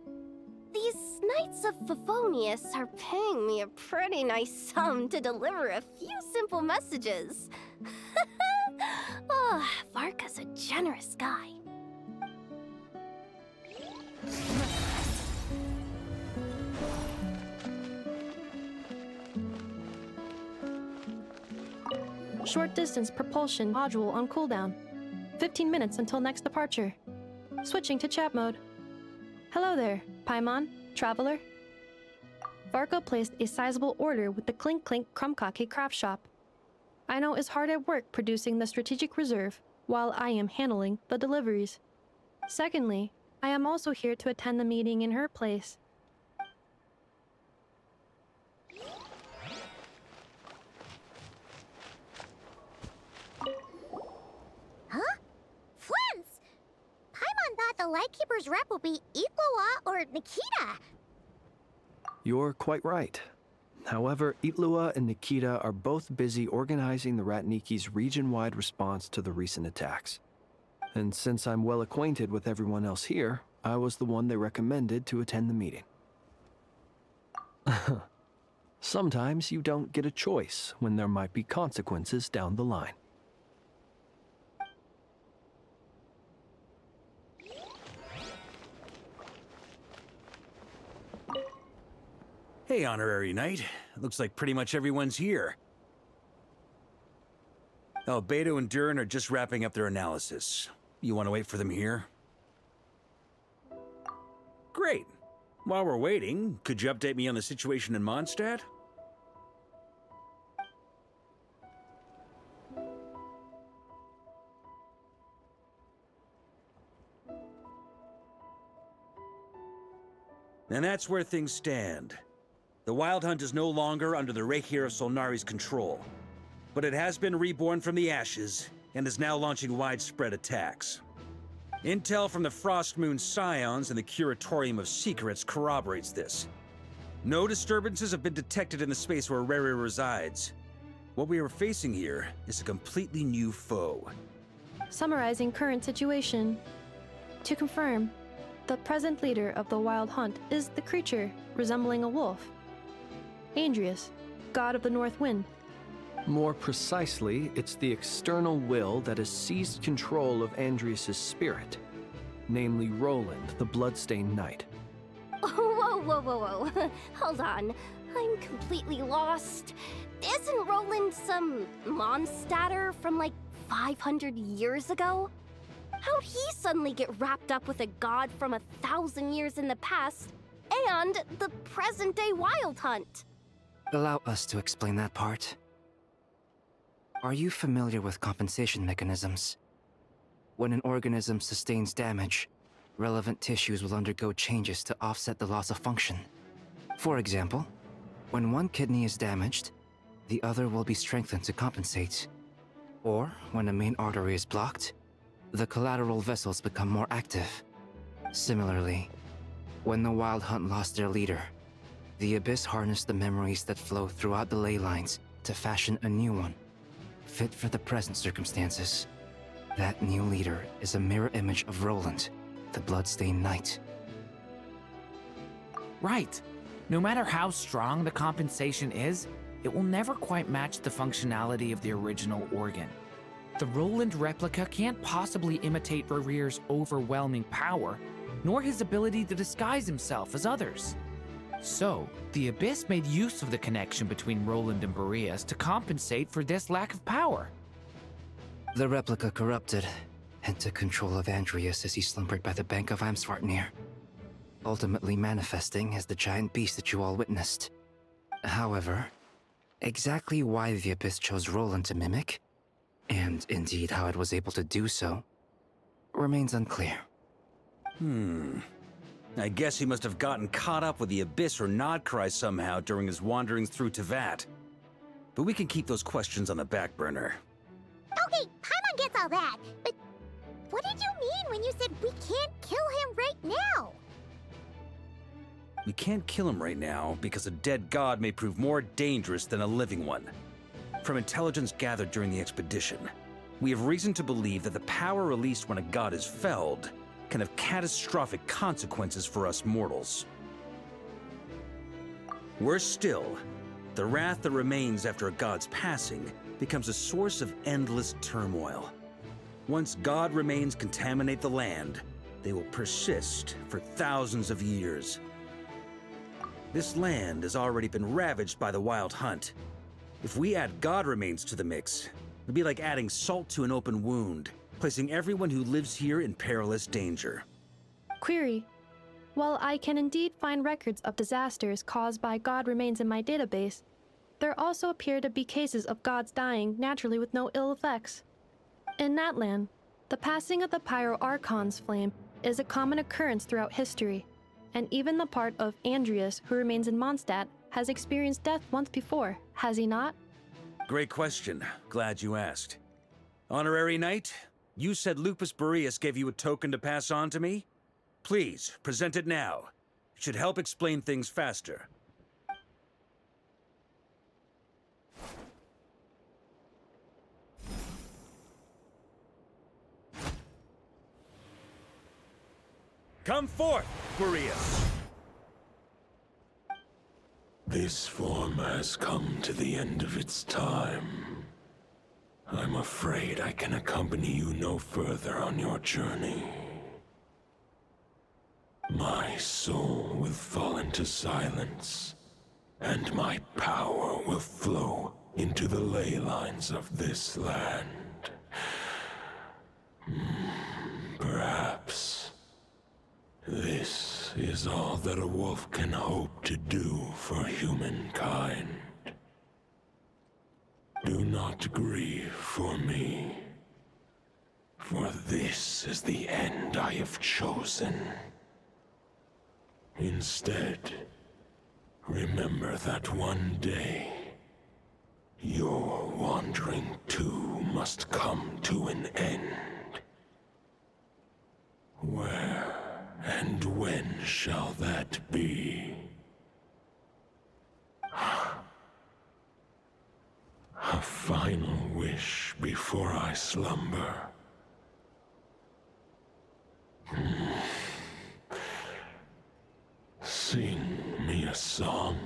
These Knights of Favonius are paying me a pretty nice sum to deliver a few simple messages. Oh, Varka's a generous guy. Short distance propulsion module on cooldown. 15 minutes until next departure. Switching to chat mode. Hello there, Paimon, traveler. Varka placed a sizable order with the Clink Clink Krumkake craft shop. I know is hard at work producing the strategic reserve, while I am handling the deliveries. Secondly, I am also here to attend the meeting in her place. Huh? Flint's! Paimon thought the Lightkeeper's rep would be Iqua or Nikita. You're quite right. However, Itlua and Nikita are both busy organizing the Ratniki's region-wide response to the recent attacks. And since I'm well acquainted with everyone else here, I was the one they recommended to attend the meeting. Sometimes you don't get a choice when there might be consequences down the line. Hey, Honorary Knight. Looks like pretty much everyone's here. Albedo and Durin are just wrapping up their analysis. You want to wait for them here? Great. While we're waiting, could you update me on the situation in Mondstadt? And that's where things stand. The Wild Hunt is no longer under the Rahir of Solnari's control, but it has been reborn from the ashes and is now launching widespread attacks. Intel from the Frostmoon Scions and the Curatorium of Secrets corroborates this. No disturbances have been detected in the space where Rerir resides. What we are facing here is a completely new foe. Summarizing current situation. To confirm, the present leader of the Wild Hunt is the creature resembling a wolf. Andrias, god of the North Wind, More precisely, it's the external will that has seized control of Andrias' spirit, namely Roland, the Bloodstained Knight. Whoa, whoa, whoa, whoa. Hold on. I'm completely lost. Isn't Roland some Mondstatter from like 500 years ago? How'd he suddenly get wrapped up with a god from 1,000 years in the past and the present-day Wild Hunt? Allow us to explain that part. Are you familiar with compensation mechanisms? When an organism sustains damage, relevant tissues will undergo changes to offset the loss of function. For example, when one kidney is damaged, the other will be strengthened to compensate. Or, when a main artery is blocked, the collateral vessels become more active. Similarly, when the Wild Hunt lost their leader, the Abyss harnessed the memories that flow throughout the ley lines to fashion a new one, fit for the present circumstances. That new leader is a mirror image of Roland, the Bloodstained Knight. Right. No matter how strong the compensation is, it will never quite match the functionality of the original organ. The Roland replica can't possibly imitate Barir's overwhelming power, nor his ability to disguise himself as others. So, the Abyss made use of the connection between Roland and Boreas to compensate for this lack of power. The replica corrupted and took control of Andrias as he slumbered by the bank of Amsvartnir, ultimately manifesting as the giant beast that you all witnessed. However, exactly why the Abyss chose Roland to mimic, and indeed how it was able to do so, remains unclear. I guess he must have gotten caught up with the Abyss or Nodcry somehow during his wanderings through Teyvat. But we can keep those questions on the back burner. Okay, Paimon gets all that, but what did you mean when you said we can't kill him right now? We can't kill him right now because a dead god may prove more dangerous than a living one. From intelligence gathered during the expedition, we have reason to believe that the power released when a god is felled can have catastrophic consequences for us mortals. Worse still, the wrath that remains after a god's passing becomes a source of endless turmoil. Once god remains contaminate the land, they will persist for thousands of years. This land has already been ravaged by the Wild Hunt. If we add god remains to the mix, it'd be like adding salt to an open wound, placing everyone who lives here in perilous danger. Query. While I can indeed find records of disasters caused by god remains in my database, there also appear to be cases of gods dying naturally with no ill effects. In that land, the passing of the Pyro-Archon's flame is a common occurrence throughout history, and even the part of Andrias who remains in Mondstadt has experienced death once before, has he not? Great question. Glad you asked. Honorary Knight, you said Lupus Boreas gave you a token to pass on to me? Please, present it now. It should help explain things faster. Come forth, Boreas! This form has come to the end of its time. I'm afraid I can accompany you no further on your journey. My soul will fall into silence, and my power will flow into the ley lines of this land. Perhaps this is all that a wolf can hope to do for humankind. Do not grieve for me, for this is the end I have chosen. Instead, remember that one day, your wandering too must come to an end. Where and when shall that be? A final wish before I slumber. Sing me a song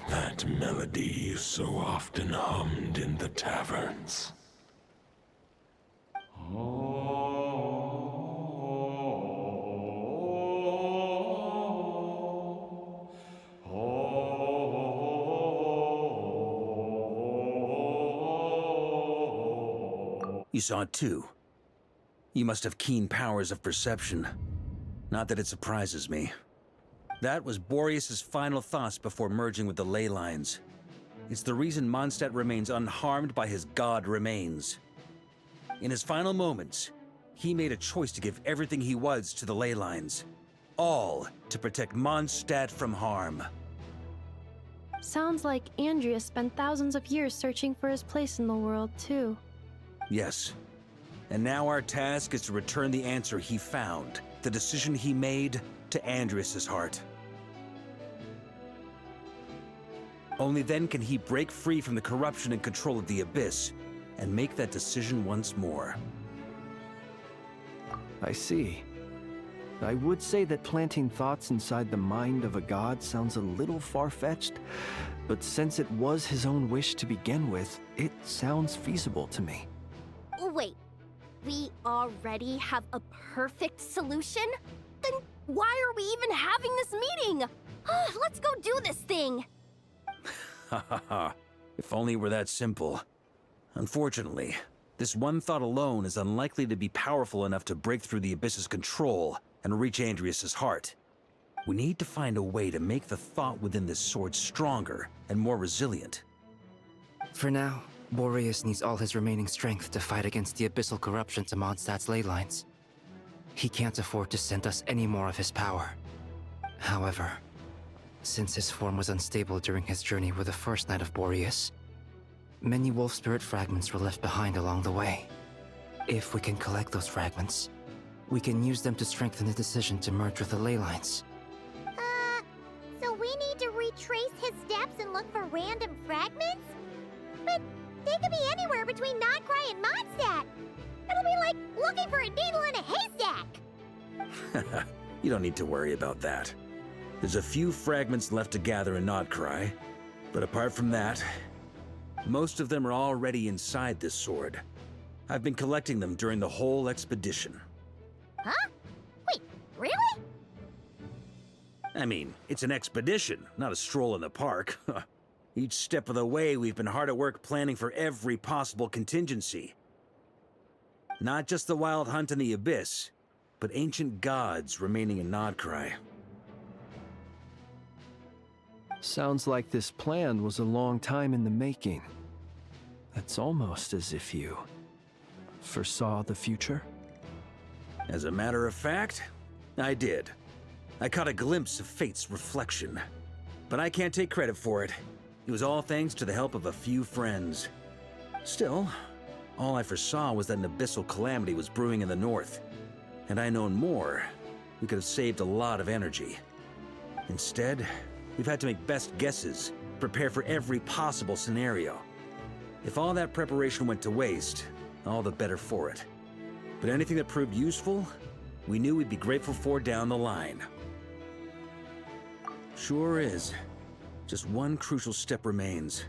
that that melody you so often hummed in the taverns. You saw it too. You must have keen powers of perception. Not that it surprises me. That was Boreas's final thoughts before merging with the ley lines. It's the reason Mondstadt remains unharmed by his god remains. In his final moments, he made a choice to give everything he was to the ley lines. All to protect Mondstadt from harm. Sounds like Andrea spent thousands of years searching for his place in the world, too. Yes. And now our task is to return the answer he found, the decision he made, to Andrias' heart. Only then can he break free from the corruption and control of the Abyss, and make that decision once more. I see. I would say that planting thoughts inside the mind of a god sounds a little far-fetched, but since it was his own wish to begin with, it sounds feasible to me. Wait, we already have a perfect solution? Then why are we even having this meeting? Let's go do this thing! Ha ha ha. If only it were that simple. Unfortunately, this one thought alone is unlikely to be powerful enough to break through the Abyss's control and reach Andrias' heart. We need to find a way to make the thought within this sword stronger and more resilient. For now, Boreas needs all his remaining strength to fight against the abyssal corruption to Mondstadt's ley lines. He can't afford to send us any more of his power. However, since his form was unstable during his journey with the first Knight of Boreas, many wolf spirit fragments were left behind along the way. If we can collect those fragments, we can use them to strengthen the decision to merge with the ley lines. So we need to retrace his steps and look for random fragments? But they could be anywhere between Nodcry and Mondstadt. It'll be like looking for a needle in a haystack. You don't need to worry about that. There's a few fragments left to gather in Nodcry, but apart from that, most of them are already inside this sword. I've been collecting them during the whole expedition. Huh? Wait, really? I mean, it's an expedition, not a stroll in the park. Each step of the way, we've been hard at work planning for every possible contingency. Not just the wild hunt in the Abyss, but ancient gods remaining in Nodcry. Sounds like this plan was a long time in the making. It's almost as if you foresaw the future. As a matter of fact, I did. I caught a glimpse of fate's reflection. But I can't take credit for it. It was all thanks to the help of a few friends. Still, all I foresaw was that an abyssal calamity was brewing in the north. Had I known more, we could have saved a lot of energy. Instead, we've had to make best guesses, prepare for every possible scenario. If all that preparation went to waste, all the better for it. But anything that proved useful, we knew we'd be grateful for down the line. Sure is. Just one crucial step remains.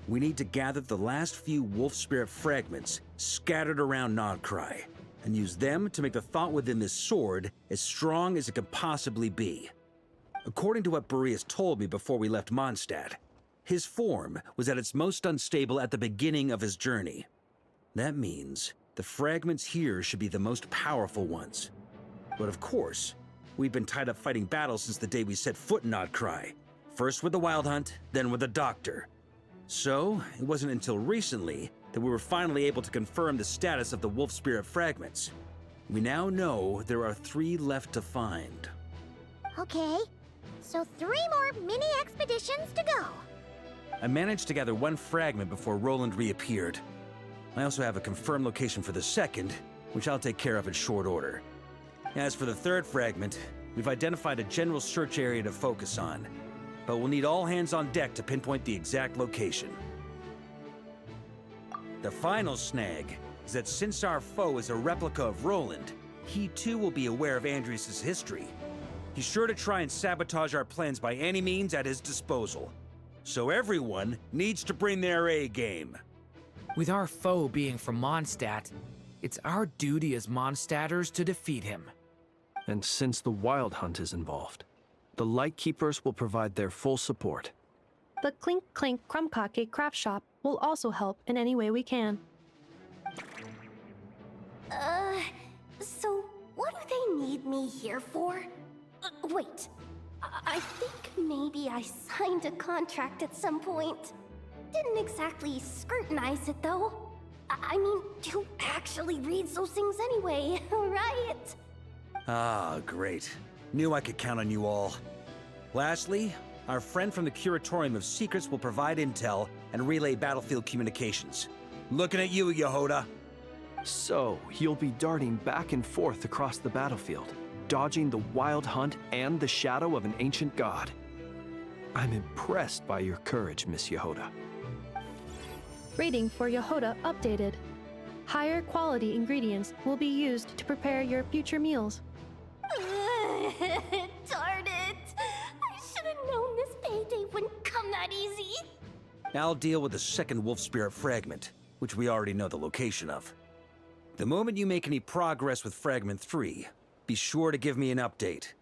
We need to gather the last few wolf spirit fragments scattered around Nodcry, and use them to make the thought within this sword as strong as it can possibly be. According to what Boreas told me before we left Mondstadt, his form was at its most unstable at the beginning of his journey. That means the fragments here should be the most powerful ones. But of course, we've been tied up fighting battles since the day we set foot in Nodcry. First with the Wild Hunt, then with the Doctor. So, it wasn't until recently that we were finally able to confirm the status of the Wolf Spirit fragments. We now know there are 3 left to find. Okay, so 3 more mini expeditions to go. I managed to gather 1 fragment before Roland reappeared. I also have a confirmed location for the second, which I'll take care of in short order. As for the 3rd fragment, we've identified a general search area to focus on, but we'll need all hands on deck to pinpoint the exact location. The final snag is that since our foe is a replica of Roland, he too will be aware of Andrias' history. He's sure to try and sabotage our plans by any means at his disposal. So everyone needs to bring their A game. With our foe being from Mondstadt, it's our duty as Mondstadters to defeat him. And since the Wild Hunt is involved, the Lightkeepers will provide their full support. The Clink Clink Krumkake craft shop will also help in any way we can. So what do they need me here for? Wait, I think maybe I signed a contract at some point. Didn't exactly scrutinize it though. I mean, who actually reads those things anyway, right? Ah, great. Knew I could count on you all. Lastly, our friend from the Curatorium of Secrets will provide intel and relay battlefield communications. Looking at you, Yehoda. So, you'll be darting back and forth across the battlefield, dodging the Wild Hunt and the shadow of an ancient god. I'm impressed by your courage, Miss Yehoda. Rating for Yehoda updated. Higher quality ingredients will be used to prepare your future meals. Darn it! I should have known this payday wouldn't come that easy. I'll deal with the second Wolf Spirit fragment, which we already know the location of. The moment you make any progress with Fragment 3, be sure to give me an update.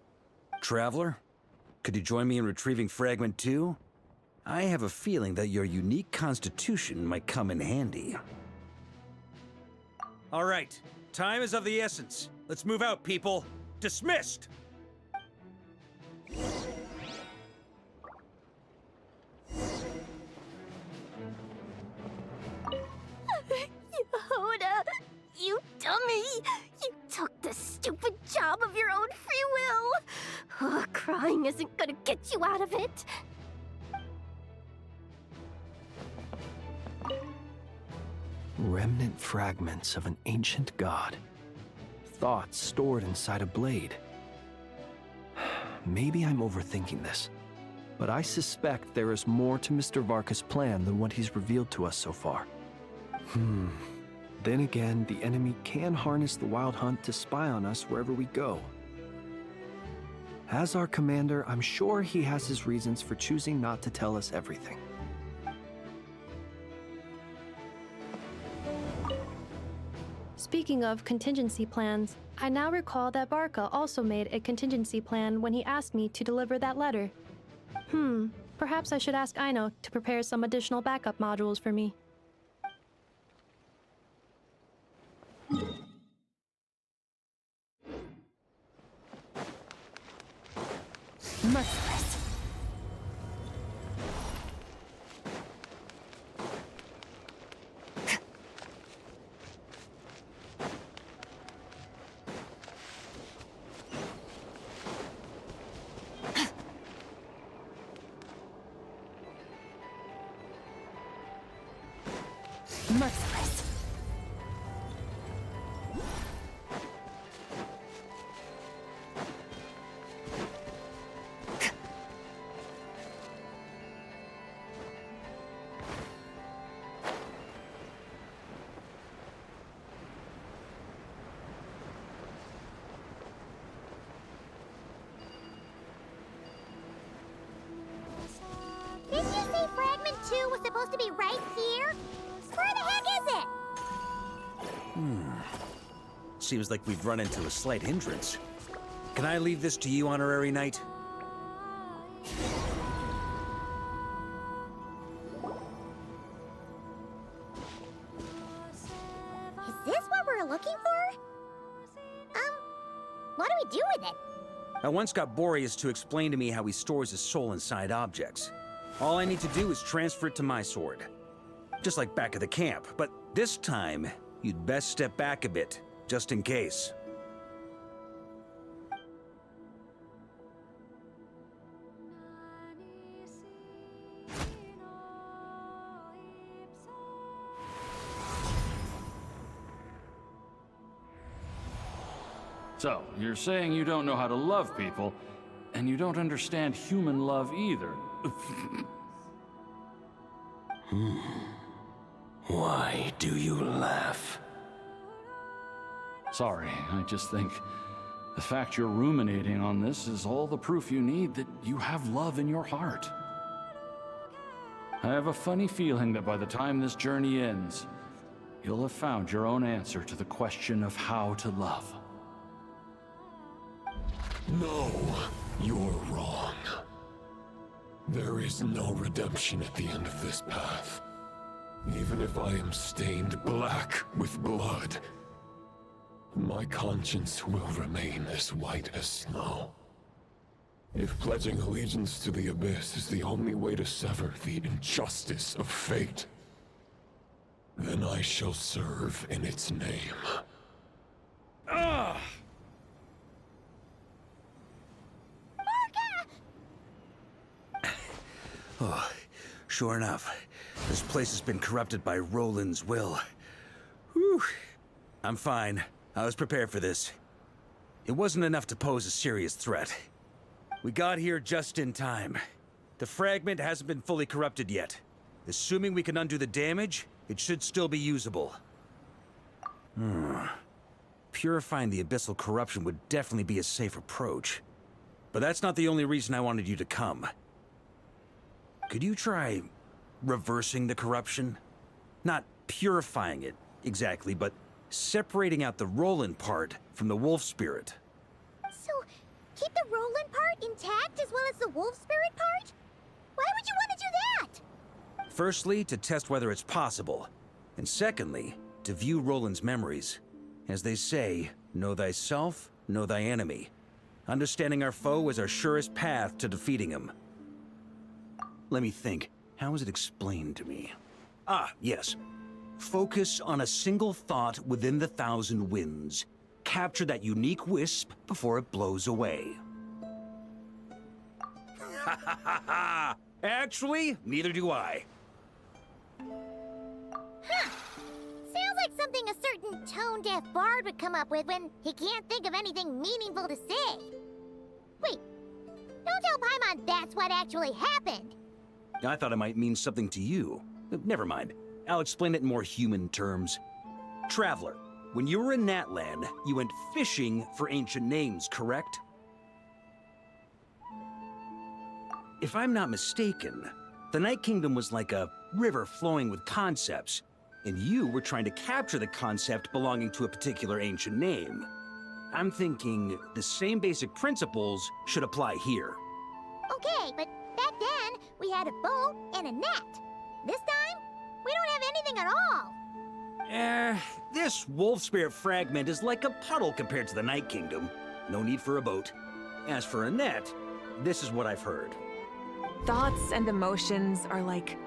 Traveler, could you join me in retrieving Fragment 2? I have a feeling that your unique constitution might come in handy. All right, time is of the essence. Let's move out, people. Dismissed! Yehoda, you dummy! You took the stupid job of your own free will! Crying isn't gonna get you out of it. Remnant fragments of an ancient god. Thoughts stored inside a blade. Maybe I'm overthinking this, but I suspect there is more to Mr. Varka's plan than what he's revealed to us so far. Then again, the enemy can harness the Wild Hunt to spy on us wherever we go. As our commander, I'm sure he has his reasons for choosing not to tell us everything. Speaking of contingency plans, I now recall that Varka also made a contingency plan when he asked me to deliver that letter. Perhaps I should ask Aino to prepare some additional backup modules for me. Merciless. Merciless. Didn't you say Fragment 2 was supposed to be right here? Where the heck is it? Seems like we've run into a slight hindrance. Can I leave this to you, Honorary Knight? Is this what we're looking for? What do we do with it? I once got Boreas to explain to me how he stores his soul inside objects. All I need to do is transfer it to my sword. Just like back at the camp, but this time, you'd best step back a bit, just in case. So, you're saying you don't know how to love people, and you don't understand human love either. Why do you laugh? Sorry, I just think the fact you're ruminating on this is all the proof you need that you have love in your heart. I have a funny feeling that by the time this journey ends, you'll have found your own answer to the question of how to love. No, you're wrong. There is no redemption at the end of this path. Even if I am stained black with blood, my conscience will remain as white as snow. If pledging allegiance to the Abyss is the only way to sever the injustice of fate, then I shall serve in its name. Ugh! Oh, sure enough, this place has been corrupted by Roland's will. Whew. I'm fine. I was prepared for this. It wasn't enough to pose a serious threat. We got here just in time. The fragment hasn't been fully corrupted yet. Assuming we can undo the damage, it should still be usable. Purifying the abyssal corruption would definitely be a safe approach. But that's not the only reason I wanted you to come. Could you try reversing the corruption? Not purifying it, exactly, but separating out the Roland part from the wolf spirit. So, keep the Roland part intact as well as the wolf spirit part? Why would you want to do that? Firstly, to test whether it's possible. And secondly, to view Roland's memories. As they say, know thyself, know thy enemy. Understanding our foe is our surest path to defeating him. Let me think. How was it explained to me? Ah, yes. Focus on a single thought within the 1,000 winds. Capture that unique wisp before it blows away. Ha ha ha ha! Actually, neither do I. Huh. Sounds like something a certain tone-deaf bard would come up with when he can't think of anything meaningful to say. Wait, don't tell Paimon that's what actually happened. I thought it might mean something to you. Never mind. I'll explain it in more human terms. Traveler, when you were in Natlan, you went fishing for ancient names, correct? If I'm not mistaken, the Night Kingdom was like a river flowing with concepts, and you were trying to capture the concept belonging to a particular ancient name. I'm thinking the same basic principles should apply here. Okay, but back then, we had a boat and a net. This time, we don't have anything at all. This wolf spirit fragment is like a puddle compared to the Night Kingdom. No need for a boat. As for a net, this is what I've heard. Thoughts and emotions are like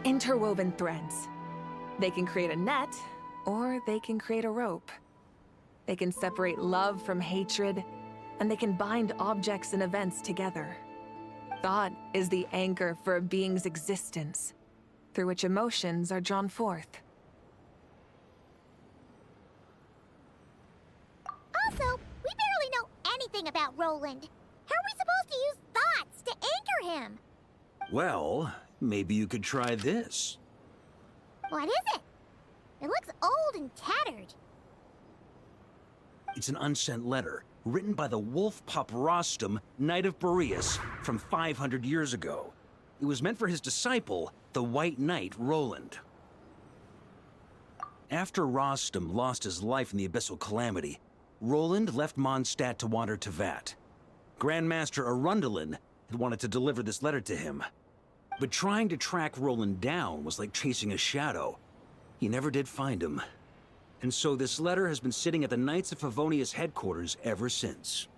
interwoven threads. They can create a net, or they can create a rope. They can separate love from hatred, and they can bind objects and events together. Thought is the anchor for a being's existence, through which emotions are drawn forth. Also, we barely know anything about Roland. How are we supposed to use thoughts to anchor him? Well, maybe you could try this. What is it? It looks old and tattered. It's an unsent letter, written by the wolf pup Rostam, Knight of Boreas, from 500 years ago. It was meant for his disciple, the White Knight Roland. After Rostam lost his life in the Abyssal Calamity, Roland left Mondstadt to wander to Vat. Grandmaster Arundelen had wanted to deliver this letter to him. But trying to track Roland down was like chasing a shadow. He never did find him. And so this letter has been sitting at the Knights of Favonius headquarters ever since.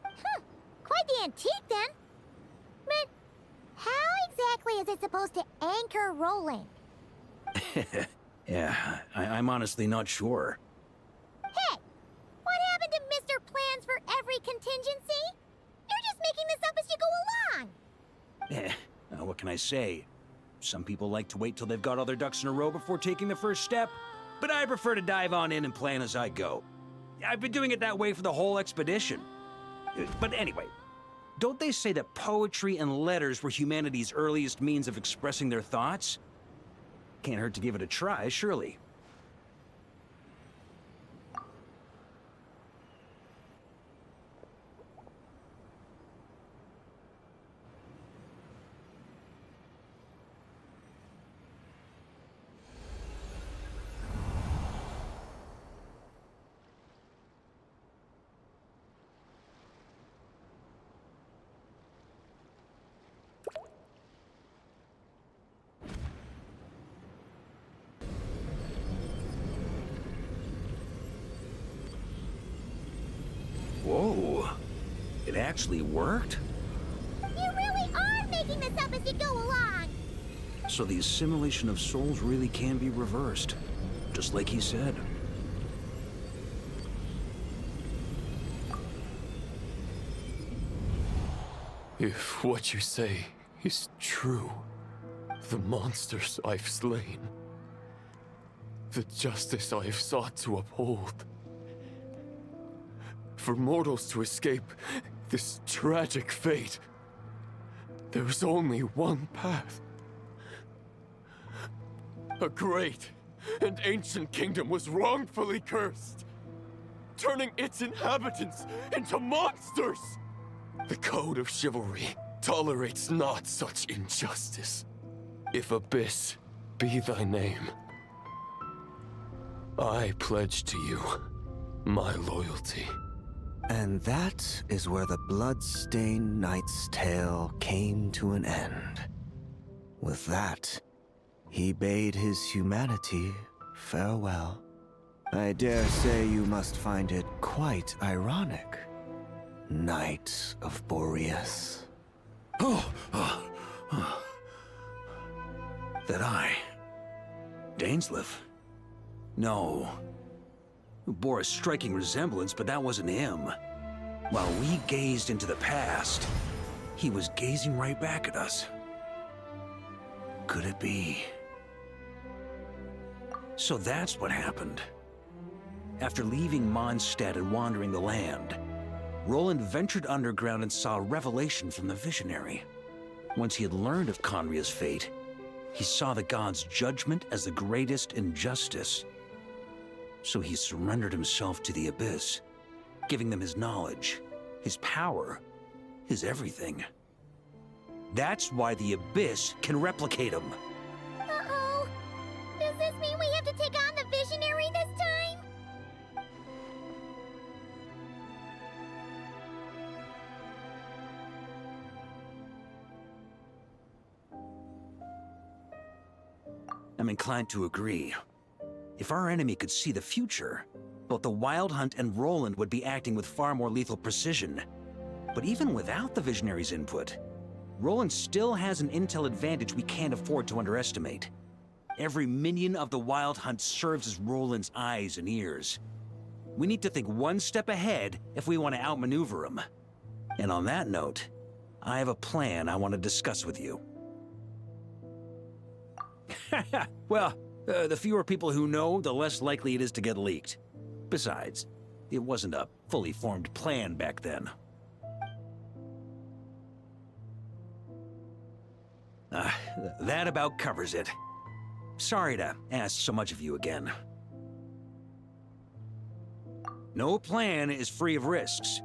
Quite the antique then. But how exactly is it supposed to anchor Roland? Yeah, I'm honestly not sure. Hey, what happened to Mr. Plans for every contingency? You're just making this up as you go along. What can I say? Some people like to wait till they've got all their ducks in a row before taking the first step, but I prefer to dive on in and plan as I go. I've been doing it that way for the whole expedition. But anyway, don't they say that poetry and letters were humanity's earliest means of expressing their thoughts? Can't hurt to give it a try, surely. Whoa. It actually worked? You really are making this up as you go along! So the assimilation of souls really can be reversed, just like he said. If what you say is true, the monsters I've slain, the justice I have sought to uphold, for mortals to escape this tragic fate, there is only one path. A great and ancient kingdom was wrongfully cursed, turning its inhabitants into monsters! The code of chivalry tolerates not such injustice. If Abyss be thy name, I pledge to you my loyalty. And that is where the blood-stained knight's tale came to an end. With that, he bade his humanity farewell. I dare say you must find it quite ironic, Knight of Boreas. That I... Dainsleif? No. Bore a striking resemblance, but that wasn't him. While we gazed into the past, he was gazing right back at us. Could it be? So that's what happened. After leaving Mondstadt and wandering the land, Roland ventured underground and saw a revelation from the Visionary. Once he had learned of Conria's fate, he saw the gods' judgment as the greatest injustice. So he surrendered himself to the Abyss, giving them his knowledge, his power, his everything. That's why the Abyss can replicate him. Uh-oh. Does this mean we have to take on the Visionary this time? I'm inclined to agree. If our enemy could see the future, both the Wild Hunt and Roland would be acting with far more lethal precision. But even without the Visionary's input, Roland still has an intel advantage we can't afford to underestimate. Every minion of the Wild Hunt serves as Roland's eyes and ears. We need to think one step ahead if we want to outmaneuver him. And on that note, I have a plan I want to discuss with you. Well, the fewer people who know, the less likely it is to get leaked. Besides, it wasn't a fully formed plan back then. That about covers it. Sorry to ask so much of you again. No plan is free of risks.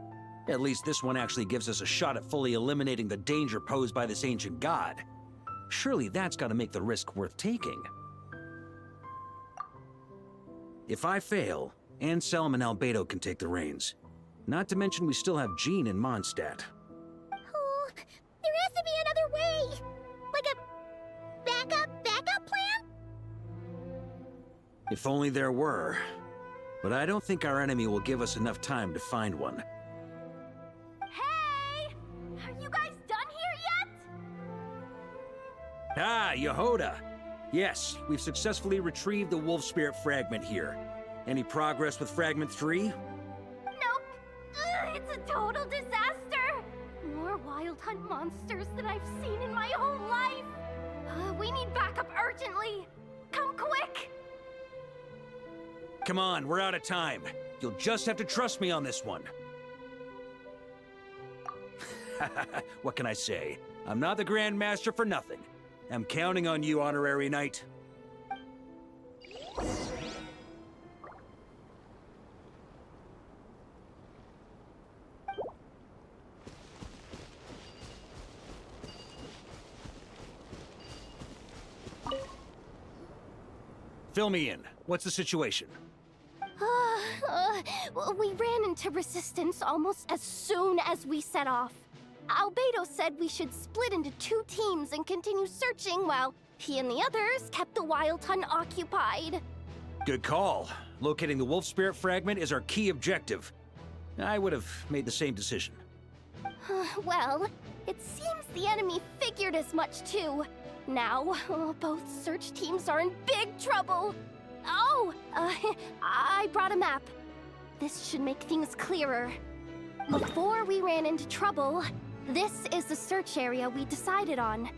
At least this one actually gives us a shot at fully eliminating the danger posed by this ancient god. Surely that's got to make the risk worth taking. If I fail, Anselm and Albedo can take the reins. Not to mention we still have Jean in Mondstadt. Oh, there has to be another way! Like a backup plan? If only there were. But I don't think our enemy will give us enough time to find one. Hey! Are you guys done here yet? Ah, Yehoda! Yes, we've successfully retrieved the Wolf Spirit fragment here. Any progress with Fragment 3? Nope. It's a total disaster. More Wild Hunt monsters than I've seen in my whole life. We need backup urgently. Come quick. Come on, we're out of time. You'll just have to trust me on this one. What can I say? I'm not the Grand Master for nothing. I'm counting on you, Honorary Knight. Fill me in. What's the situation? We ran into resistance almost as soon as we set off. Albedo said we should split into 2 teams and continue searching while he and the others kept the Wild Hunt occupied. Good call. Locating the Wolf Spirit fragment is our key objective. I would have made the same decision. Well, it seems the enemy figured as much too. Now, both search teams are in big trouble. Oh, I brought a map. This should make things clearer. Before we ran into trouble, this is the search area we decided on.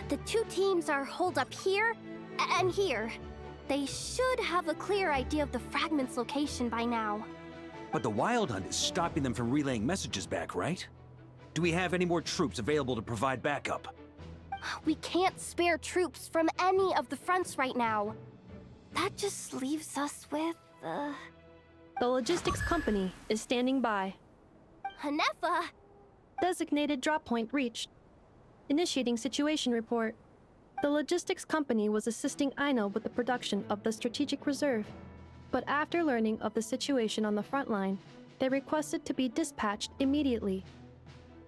The two teams are holed up here and here. They should have a clear idea of the fragment's location by now. But the Wild Hunt is stopping them from relaying messages back, right? Do we have any more troops available to provide backup? We can't spare troops from any of the fronts right now. That just leaves us with, The logistics company is standing by. Hanefa! Designated drop point reached. Initiating situation report. The logistics company was assisting Aino with the production of the strategic reserve. But after learning of the situation on the front line, they requested to be dispatched immediately.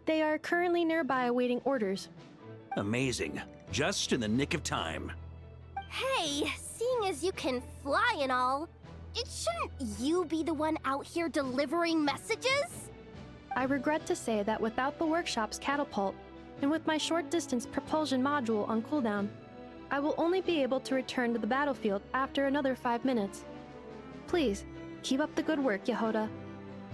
They are currently nearby awaiting orders. Amazing. Just in the nick of time. Hey, seeing as you can fly and all, shouldn't you be the one out here delivering messages? I regret to say that without the workshop's catapult, and with my short-distance propulsion module on cooldown, I will only be able to return to the battlefield after another 5 minutes. Please, keep up the good work, Yehoda.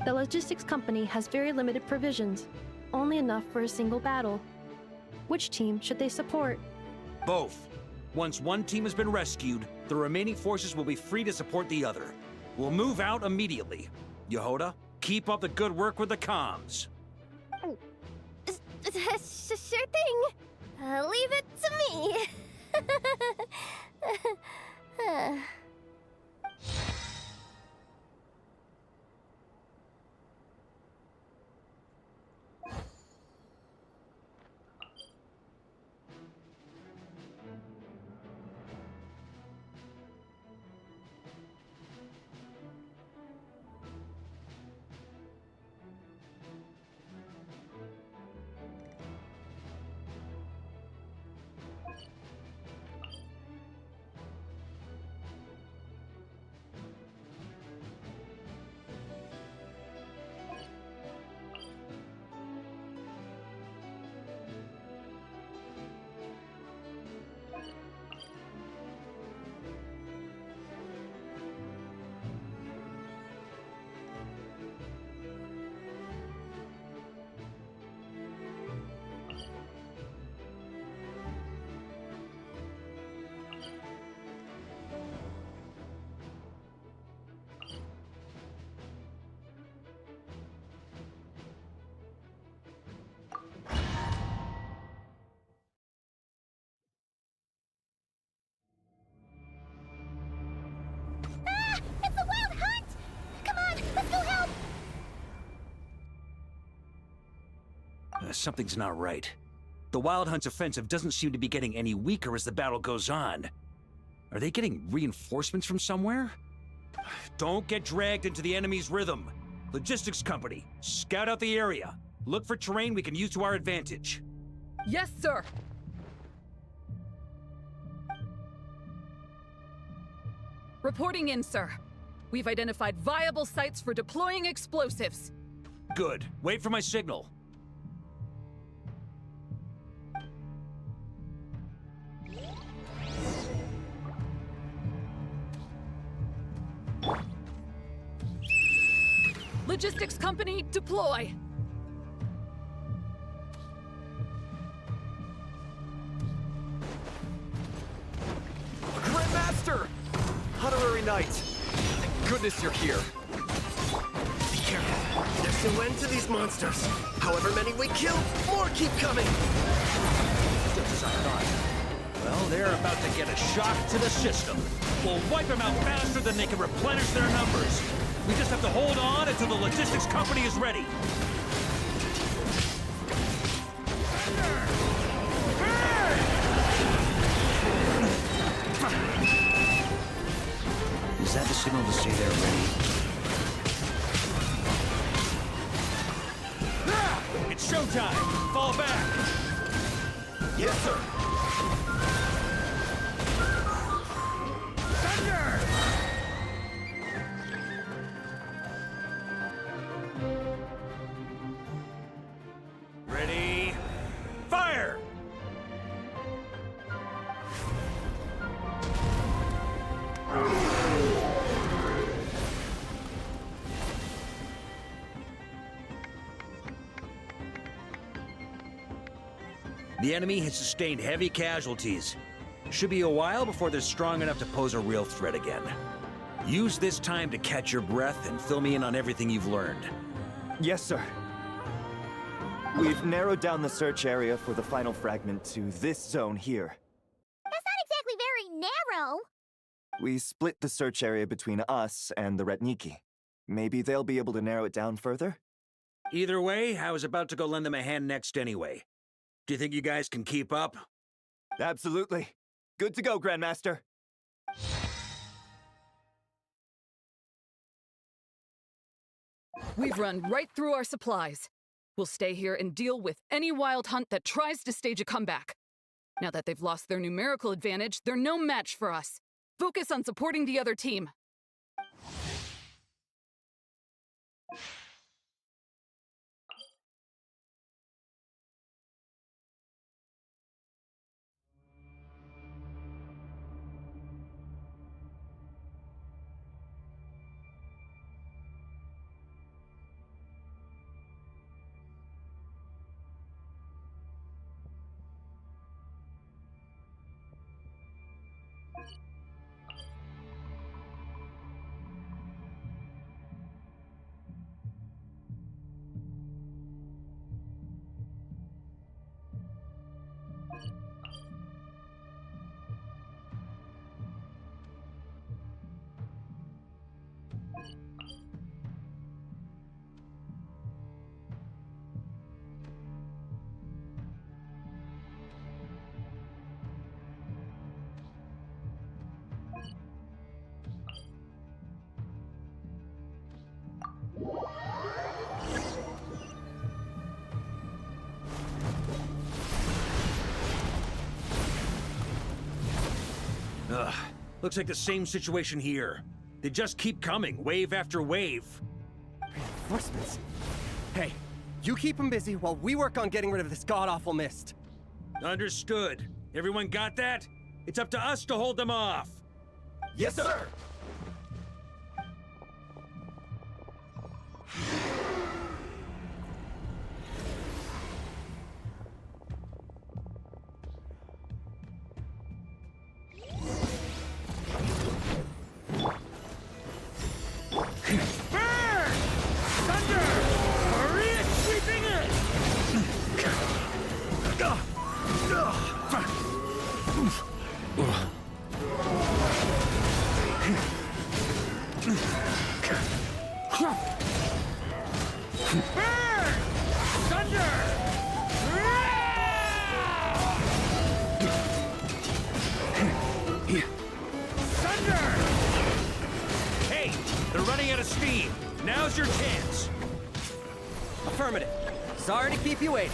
The logistics company has very limited provisions, only enough for a single battle. Which team should they support? Both. Once one team has been rescued, the remaining forces will be free to support the other. We'll move out immediately. Yehoda, keep up the good work with the comms. Sure thing. Leave it to me. It's the Wild Hunt! Come on, let's go help! Something's not right. The Wild Hunt's offensive doesn't seem to be getting any weaker as the battle goes on. Are they getting reinforcements from somewhere? Don't get dragged into the enemy's rhythm. Logistics company, scout out the area. Look for terrain we can use to our advantage. Yes, sir. Reporting in, sir. We've identified viable sites for deploying explosives. Good. Wait for my signal. Logistics company, deploy! Grandmaster! Honorary Knight! Thank goodness you're here. Be careful. There's no end to these monsters. However many we kill, more keep coming. Just as I thought. Well, they're about to get a shock to the system. We'll wipe them out faster than they can replenish their numbers. We just have to hold on until the logistics company is ready. Is that the signal to say they're ready? It's showtime! Fall back! Yes, sir. The enemy has sustained heavy casualties. Should be a while before they're strong enough to pose a real threat again. Use this time to catch your breath and fill me in on everything you've learned. Yes, sir. We've narrowed down the search area for the final fragment to this zone here. That's not exactly very narrow. We split the search area between us and the Retniki. Maybe they'll be able to narrow it down further? Either way, I was about to go lend them a hand next anyway. Do you think you guys can keep up? Absolutely. Good to go, Grandmaster. We've run right through our supplies. We'll stay here and deal with any wild hunt that tries to stage a comeback. Now that they've lost their numerical advantage, they're no match for us. Focus on supporting the other team. Ugh, looks like the same situation here. They just keep coming, wave after wave. Reinforcements? Hey, you keep them busy while we work on getting rid of this god-awful mist. Understood. Everyone got that? It's up to us to hold them off. Yes, sir! Hey, they're running out of steam. Now's your chance. Affirmative. Sorry to keep you waiting.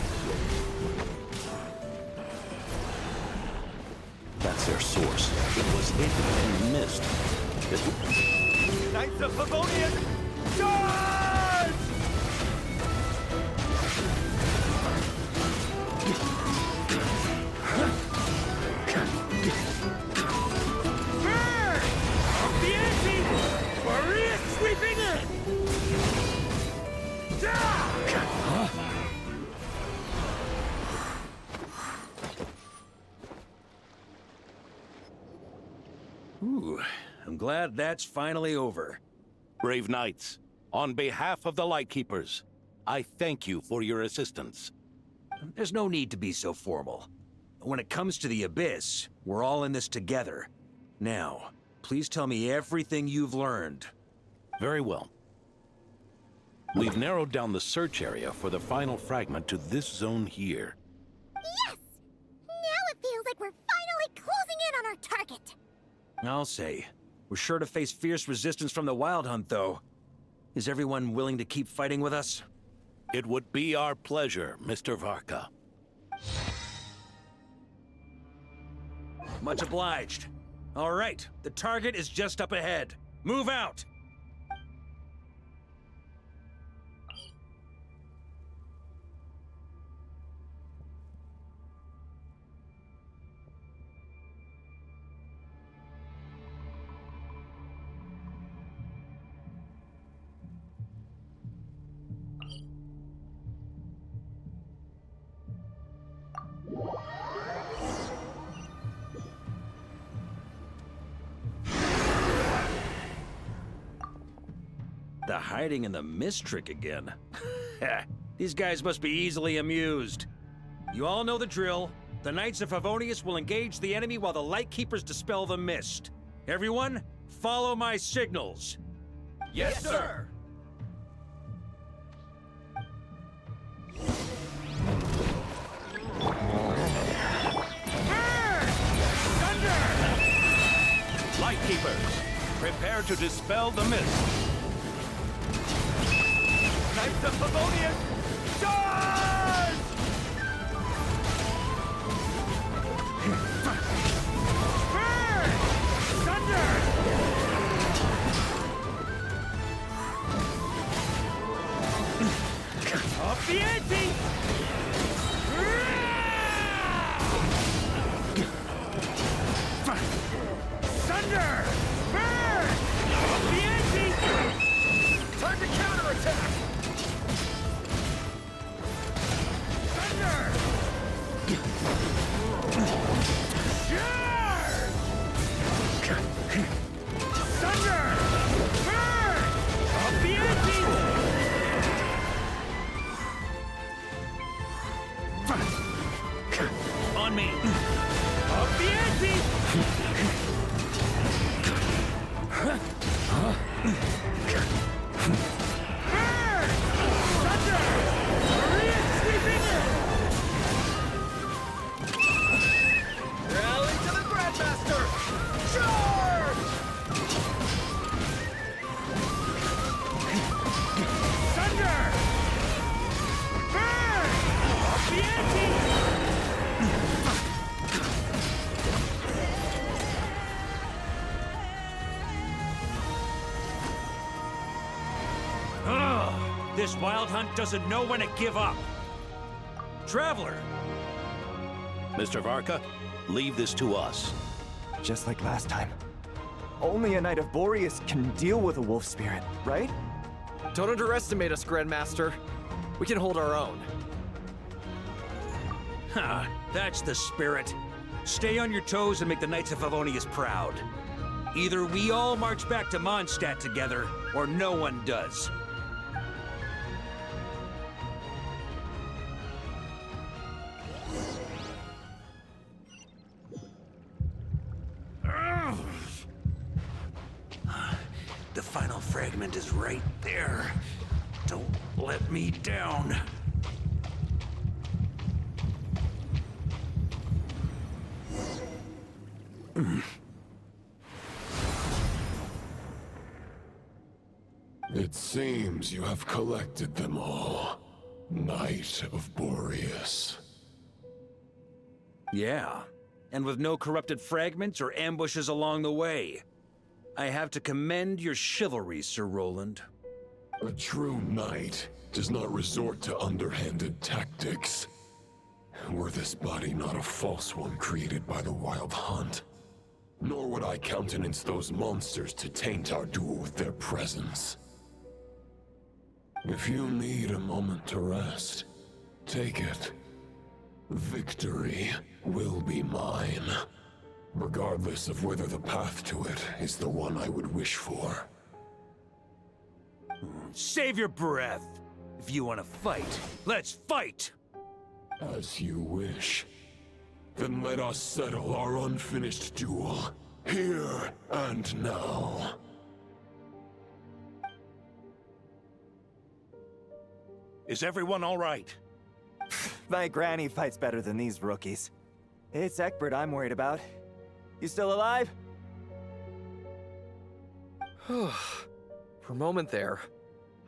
That's their source. It was hidden and missed. Knights of Livonian, charge! The ante! Maria sweeping in! Ooh, I'm glad that's finally over. Brave knights, on behalf of the Lightkeepers, I thank you for your assistance. There's no need to be so formal. When it comes to the Abyss, we're all in this together. Now, please tell me everything you've learned. Very well. We've narrowed down the search area for the final fragment to this zone here. Yes! Now it feels like we're finally closing in on our target. I'll say. We're sure to face fierce resistance from the Wild Hunt, though. Is everyone willing to keep fighting with us? It would be our pleasure, Mr. Varka. Much obliged. All right, the target is just up ahead. Move out! The hiding in the mist trick again. These guys must be easily amused. You all know the drill. The Knights of Favonius will engage the enemy while the Lightkeepers dispel the mist. Everyone, follow my signals. Yes, sir! Lightkeepers, prepare to dispel the mist. Knights of Favonius, charge! Burn! Thunder! Up the ante! Thunder! Burn! Up the ante! Time to counterattack! Thunder! Charge! Thunder! Burn! Up the ante! On me! Up the ante! Burn! Thunder! Maria sweeping in! Rally to the Grandmaster! Charge! Thunder! Burn! Up the ante! Ugh, this Wild Hunt doesn't know when to give up. Traveler! Mr. Varka, leave this to us. Just like last time. Only a Knight of Boreas can deal with a wolf spirit, right? Don't underestimate us, Grandmaster. We can hold our own. Ha, that's the spirit. Stay on your toes and make the Knights of Favonius proud. Either we all march back to Mondstadt together, or no one does. Ugh. The final fragment is right there. Don't let me down. It seems you have collected them all, Knight of Boreas. Yeah, and with no corrupted fragments or ambushes along the way. I have to commend your chivalry, Sir Roland. A true knight does not resort to underhanded tactics. Were this body not a false one created by the Wild Hunt, nor would I countenance those monsters to taint our duel with their presence. If you need a moment to rest, take it. Victory will be mine, regardless of whether the path to it is the one I would wish for. Save your breath. If you want to fight, let's fight! As you wish. Then let us settle our unfinished duel, here and now. Is everyone all right? My granny fights better than these rookies. It's Egbert I'm worried about. You still alive? For a moment there,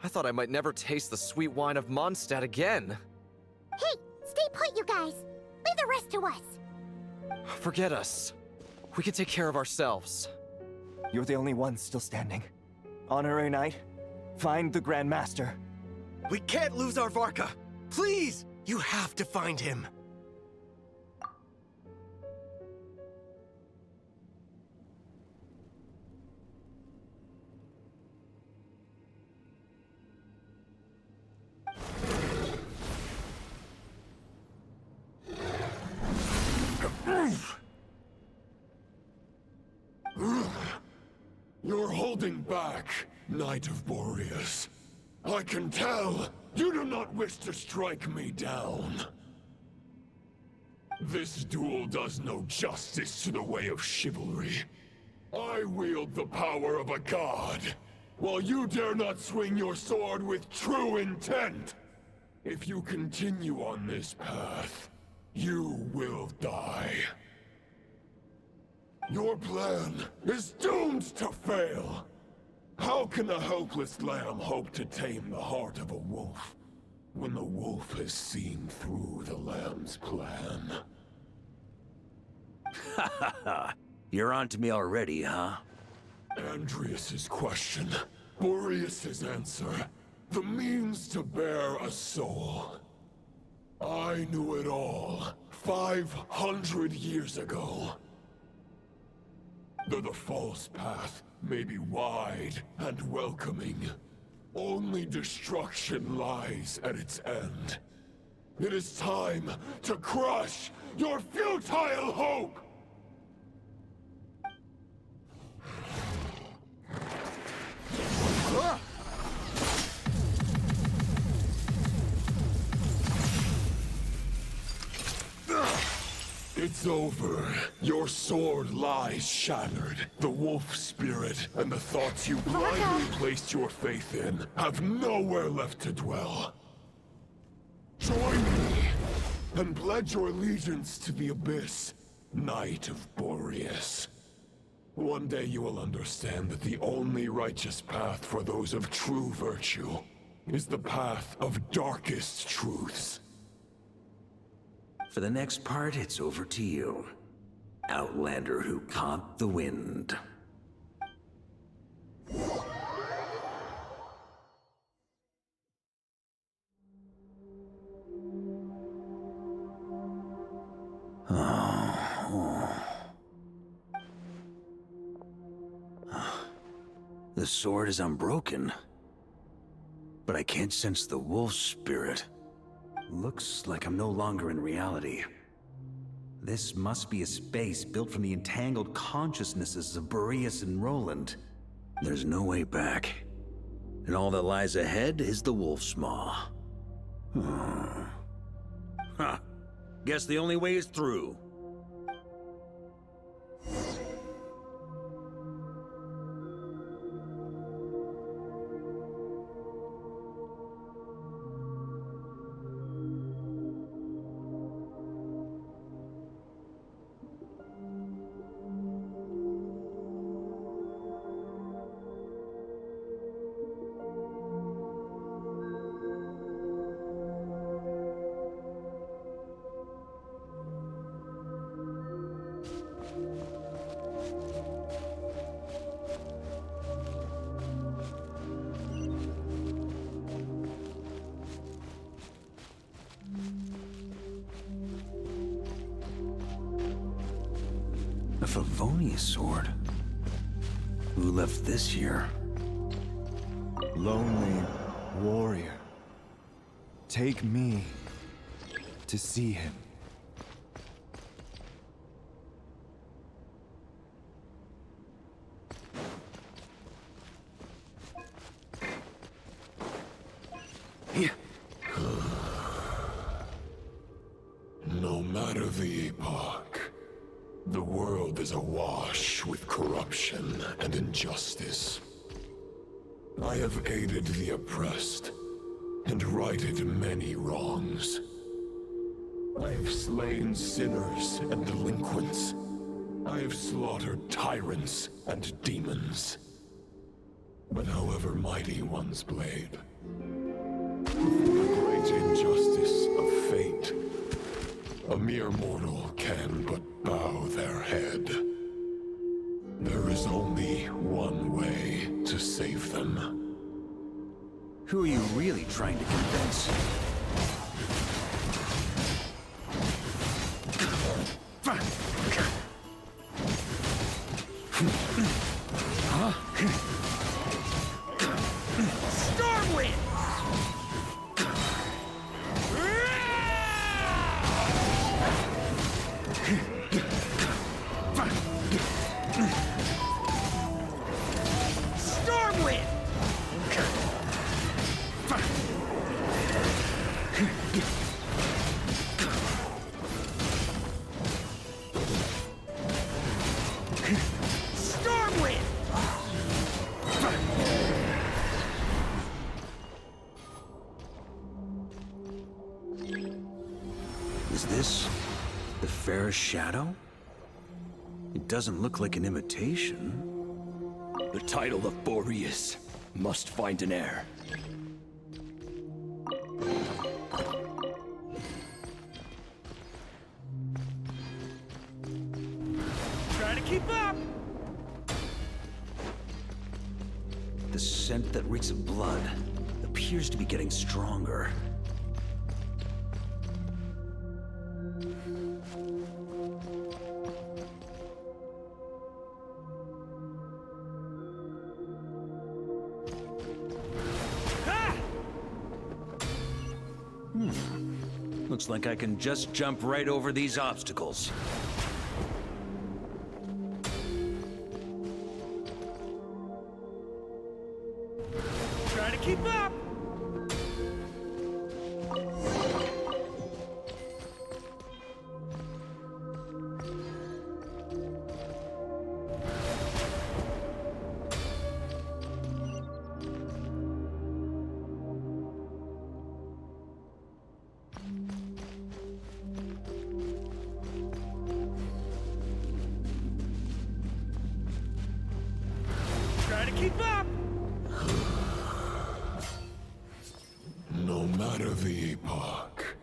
I thought I might never taste the sweet wine of Mondstadt again. Hey, stay put, you guys. Leave the rest to us. Forget us. We can take care of ourselves. You're the only one still standing. Honorary Knight, find the Grand Master. We can't lose our Varka! Please! You have to find him! You're holding back. Knight of Boreas. I can tell you do not wish to strike me down. This duel does no justice to the way of chivalry. I wield the power of a god, while you dare not swing your sword with true intent. If you continue on this path, you will die. Your plan is doomed to fail. How can a helpless lamb hope to tame the heart of a wolf, when the wolf has seen through the lamb's plan? Ha ha ha! You're on to me already, huh? Andreas's question, Boreas's answer, the means to bear a soul. I knew it all 500 years ago. Though the false path may be wide and welcoming, only destruction lies at its end. It is time to crush your futile hope! It's over. Your sword lies shattered. The wolf spirit and the thoughts you blindly placed your faith in have nowhere left to dwell. Join me and pledge your allegiance to the abyss, Knight of Boreas. One day you will understand that the only righteous path for those of true virtue is the path of darkest truths. For the next part, it's over to you. Outlander who caught the wind. The sword is unbroken, but I can't sense the wolf spirit. Looks like I'm no longer in reality. This must be a space built from the entangled consciousnesses of Boreas and Roland. There's no way back. And all that lies ahead is the wolf's maw. Huh. Guess the only way is through. A Favonius sword? Who left this here? Lonely warrior. Take me to see him. No matter the epoch, the world is awash with corruption and injustice. I have aided the oppressed and righted many wrongs. I have slain sinners and delinquents. I have slaughtered tyrants and demons. But however mighty one's blade, before the great injustice of fate, a mere mortal can but bow their head. There is only one way to save them. Who are you really trying to convince? Stormwind! Stormwind! Is this the fairest shadow? It doesn't look like an imitation. The title of Boreas must find an heir. Try to keep up! The scent that reeks of blood appears to be getting stronger. Looks like I can just jump right over these obstacles. Try to keep up! Try to keep up! No matter the epoch,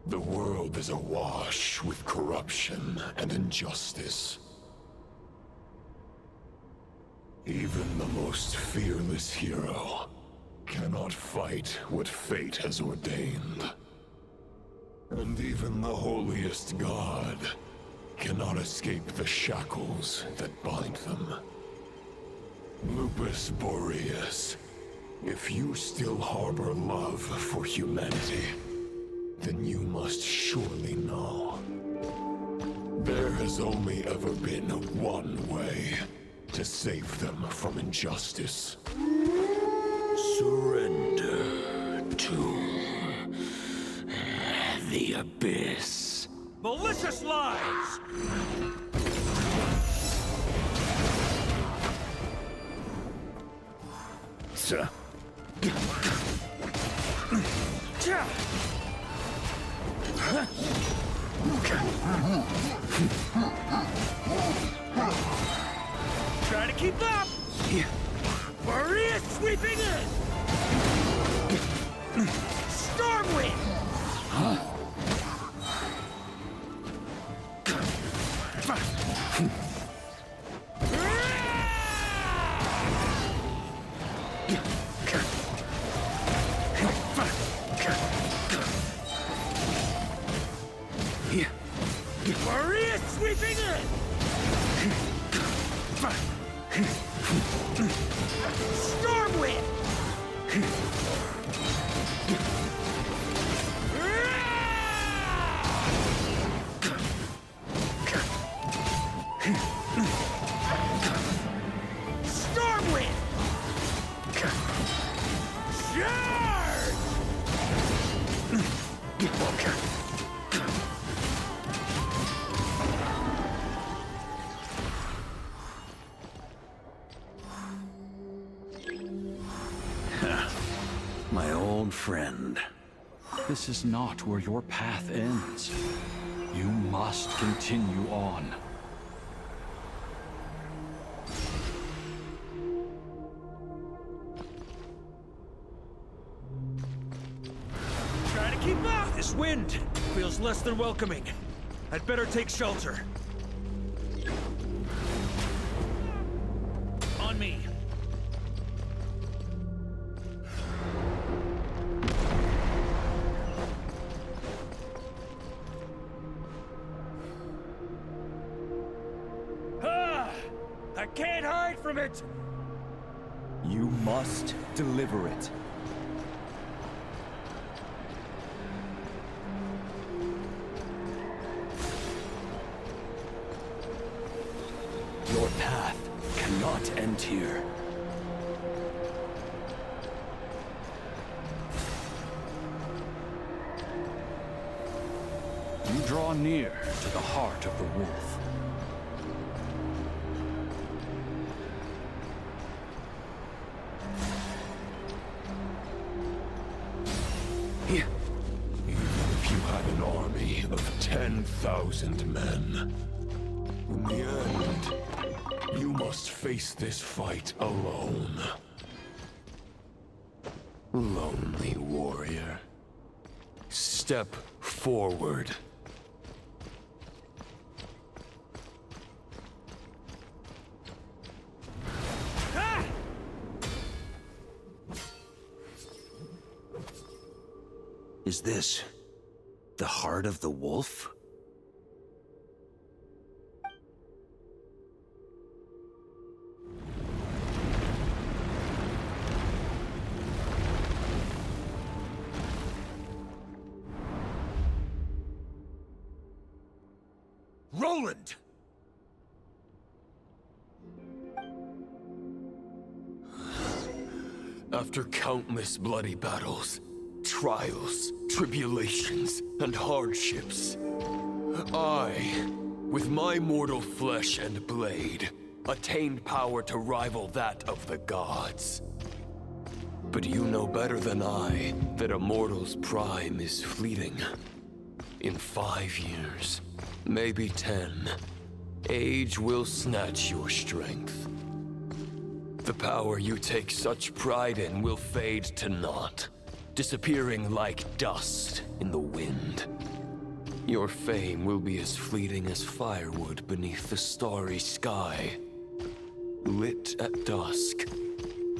the world is awash with corruption and injustice. Even the most fearless hero cannot fight what fate has ordained. And even the holiest god cannot escape the shackles that bind them. Lupus Boreas, if you still harbor love for humanity, then you must surely know. There has only ever been one way to save them from injustice. Surrender to the abyss. Malicious lies! Sir. Try to keep up! Boreas sweeping in! Stormwind! Boreas sweeping in! Stormwind! Stormwind! My old friend. This is not where your path ends. You must continue on. Try to keep up! This wind feels less than welcoming. I'd better take shelter. On me. I can't hide from it! You must deliver it. Your path cannot end here. You draw near to the heart of the wolf. Even if You had an army of 10,000 men. In the end, you must face this fight alone. Lonely warrior. Step forward. Is this the heart of the wolf? Roland! After countless bloody battles, trials, tribulations, and hardships, I, with my mortal flesh and blade, attained power to rival that of the gods. But you know better than I that a mortal's prime is fleeting. In 5 years, maybe 10, age will snatch your strength. The power you take such pride in will fade to naught, disappearing like dust in the wind. Your fame will be as fleeting as firewood beneath the starry sky, lit at dusk,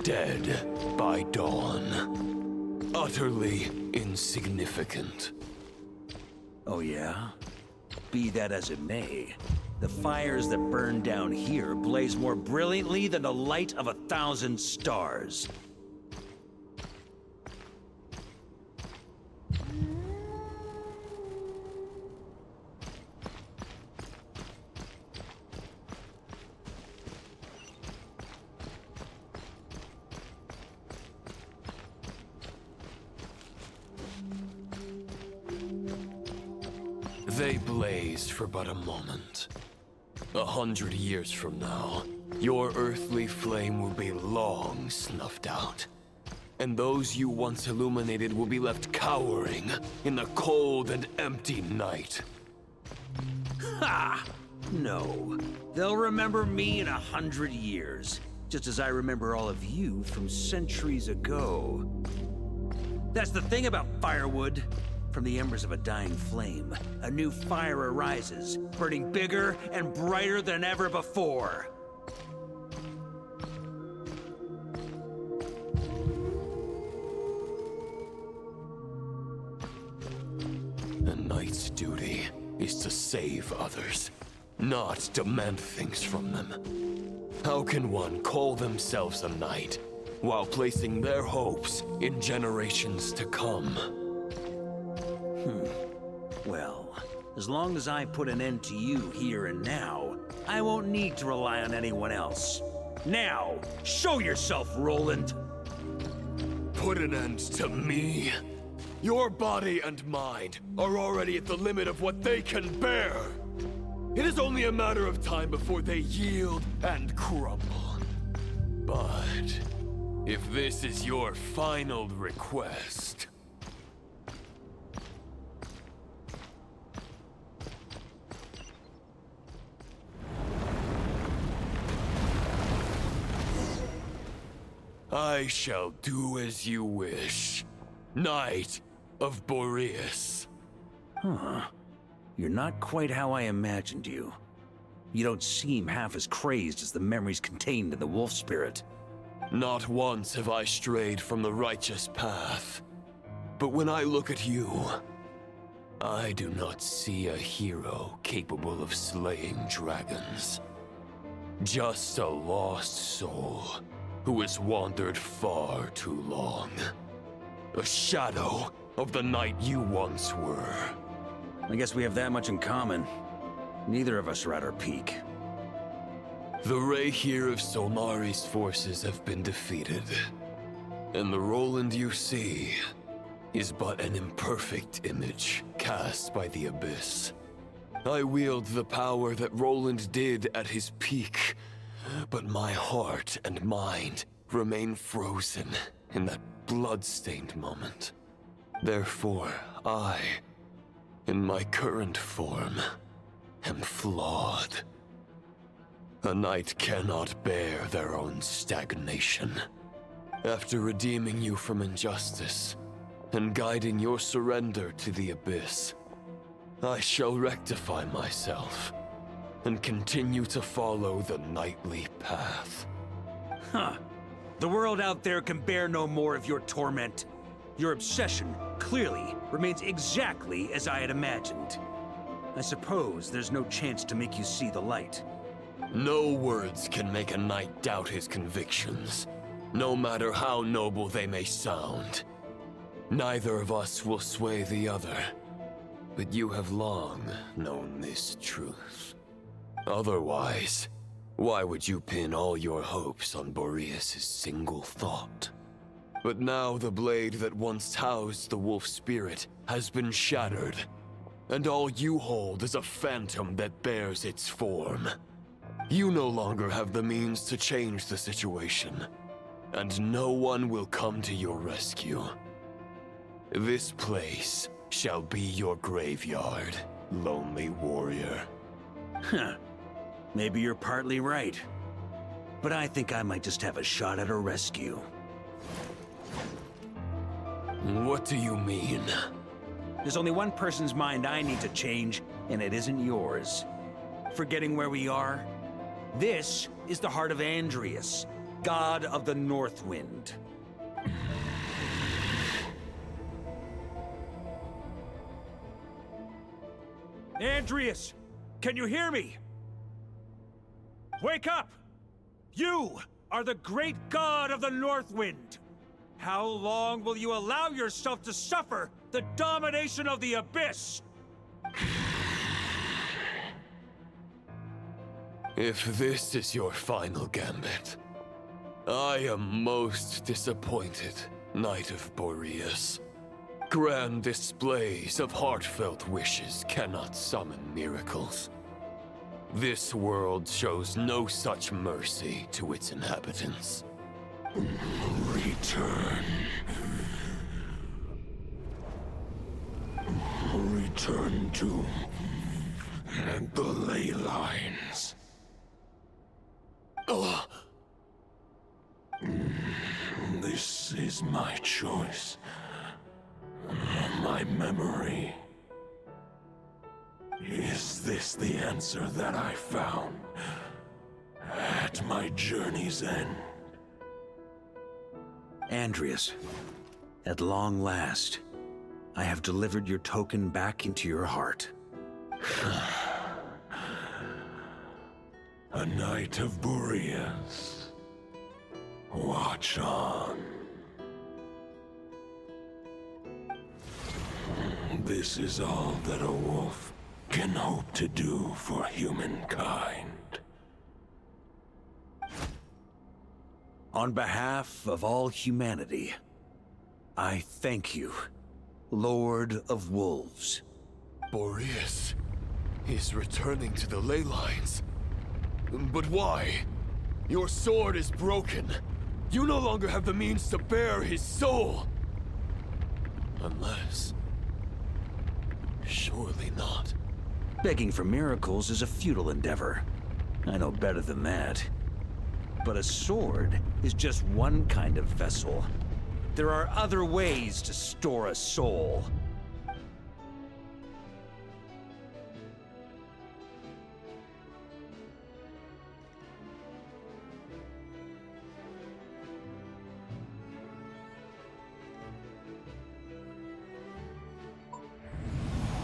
dead by dawn, utterly insignificant. Oh yeah? Be that as it may, the fires that burn down here blaze more brilliantly than the light of 1,000 stars. They blaze for but a moment. 100 years from now, your earthly flame will be long snuffed out. And those you once illuminated will be left cowering in the cold and empty night. Ha! No. They'll remember me in 100 years, just as I remember all of you from centuries ago. That's the thing about firewood. From the embers of a dying flame, a new fire arises, burning bigger and brighter than ever before. A knight's duty is to save others, not demand things from them. How can one call themselves a knight while placing their hopes in generations to come? Well, as long as I put an end to you here and now, I won't need to rely on anyone else. Now, show yourself, Roland! Put an end to me? Your body and mind are already at the limit of what they can bear. It is only a matter of time before they yield and crumble. But if this is your final request... I shall do as you wish, Knight of Boreas. Huh. You're not quite how I imagined you. You don't seem half as crazed as the memories contained in the wolf spirit. Not once have I strayed from the righteous path. But when I look at you, I do not see a hero capable of slaying dragons. Just a lost soul who has wandered far too long. A shadow of the knight you once were. I guess we have that much in common. Neither of us are at our peak. The Rayhir of Solmari's forces have been defeated. And the Roland you see is but an imperfect image cast by the Abyss. I wield the power that Roland did at his peak, but my heart and mind remain frozen in that blood-stained moment. Therefore, I in my current form, am flawed. A knight cannot bear their own stagnation. After redeeming you from injustice, and guiding your surrender to the abyss, I shall rectify myself, and continue to follow the knightly path. Huh. The world out there can bear no more of your torment. Your obsession, clearly, remains exactly as I had imagined. I suppose there's no chance to make you see the light. No words can make a knight doubt his convictions, no matter how noble they may sound. Neither of us will sway the other, but you have long known this truth. Otherwise, why would you pin all your hopes on Boreas' single thought? But now the blade that once housed the wolf spirit has been shattered, and all you hold is a phantom that bears its form. You no longer have the means to change the situation, and no one will come to your rescue. This place shall be your graveyard, lonely warrior. Huh. Maybe you're partly right. But I think I might just have a shot at a rescue. What do you mean? There's only one person's mind I need to change, and it isn't yours. Forgetting where we are? This is the heart of Andrias, god of the North Wind. Andrias! Can you hear me? Wake up! You are the great god of the North Wind! How long will you allow yourself to suffer the domination of the Abyss? If this is your final gambit, I am most disappointed, Knight of Boreas. Grand displays of heartfelt wishes cannot summon miracles. This world shows no such mercy to its inhabitants. Return. Return to the ley lines. This is my choice. My memory. Is this the answer that I found at my journey's end? Andrias, at long last, I have delivered your token back into your heart. A Knight of Boreas. Watch on. This is all that a wolf can hope to do for humankind. On behalf of all humanity, I thank you, Lord of Wolves. Boreas is returning to the ley lines. But why? Your sword is broken. You no longer have the means to bear his soul. Unless... surely not. Begging for miracles is a futile endeavor. I know better than that. But a sword is just one kind of vessel. There are other ways to store a soul.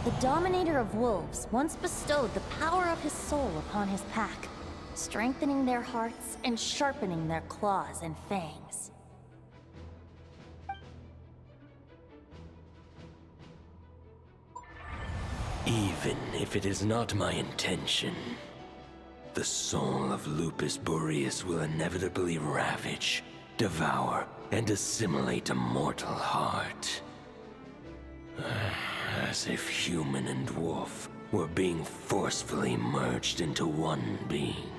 The Dominator of Wolves once bestowed the power of his soul upon his pack, strengthening their hearts and sharpening their claws and fangs. Even if it is not my intention, the soul of Lupus Boreas will inevitably ravage, devour, and assimilate a mortal heart. As if human and wolf were being forcefully merged into one being.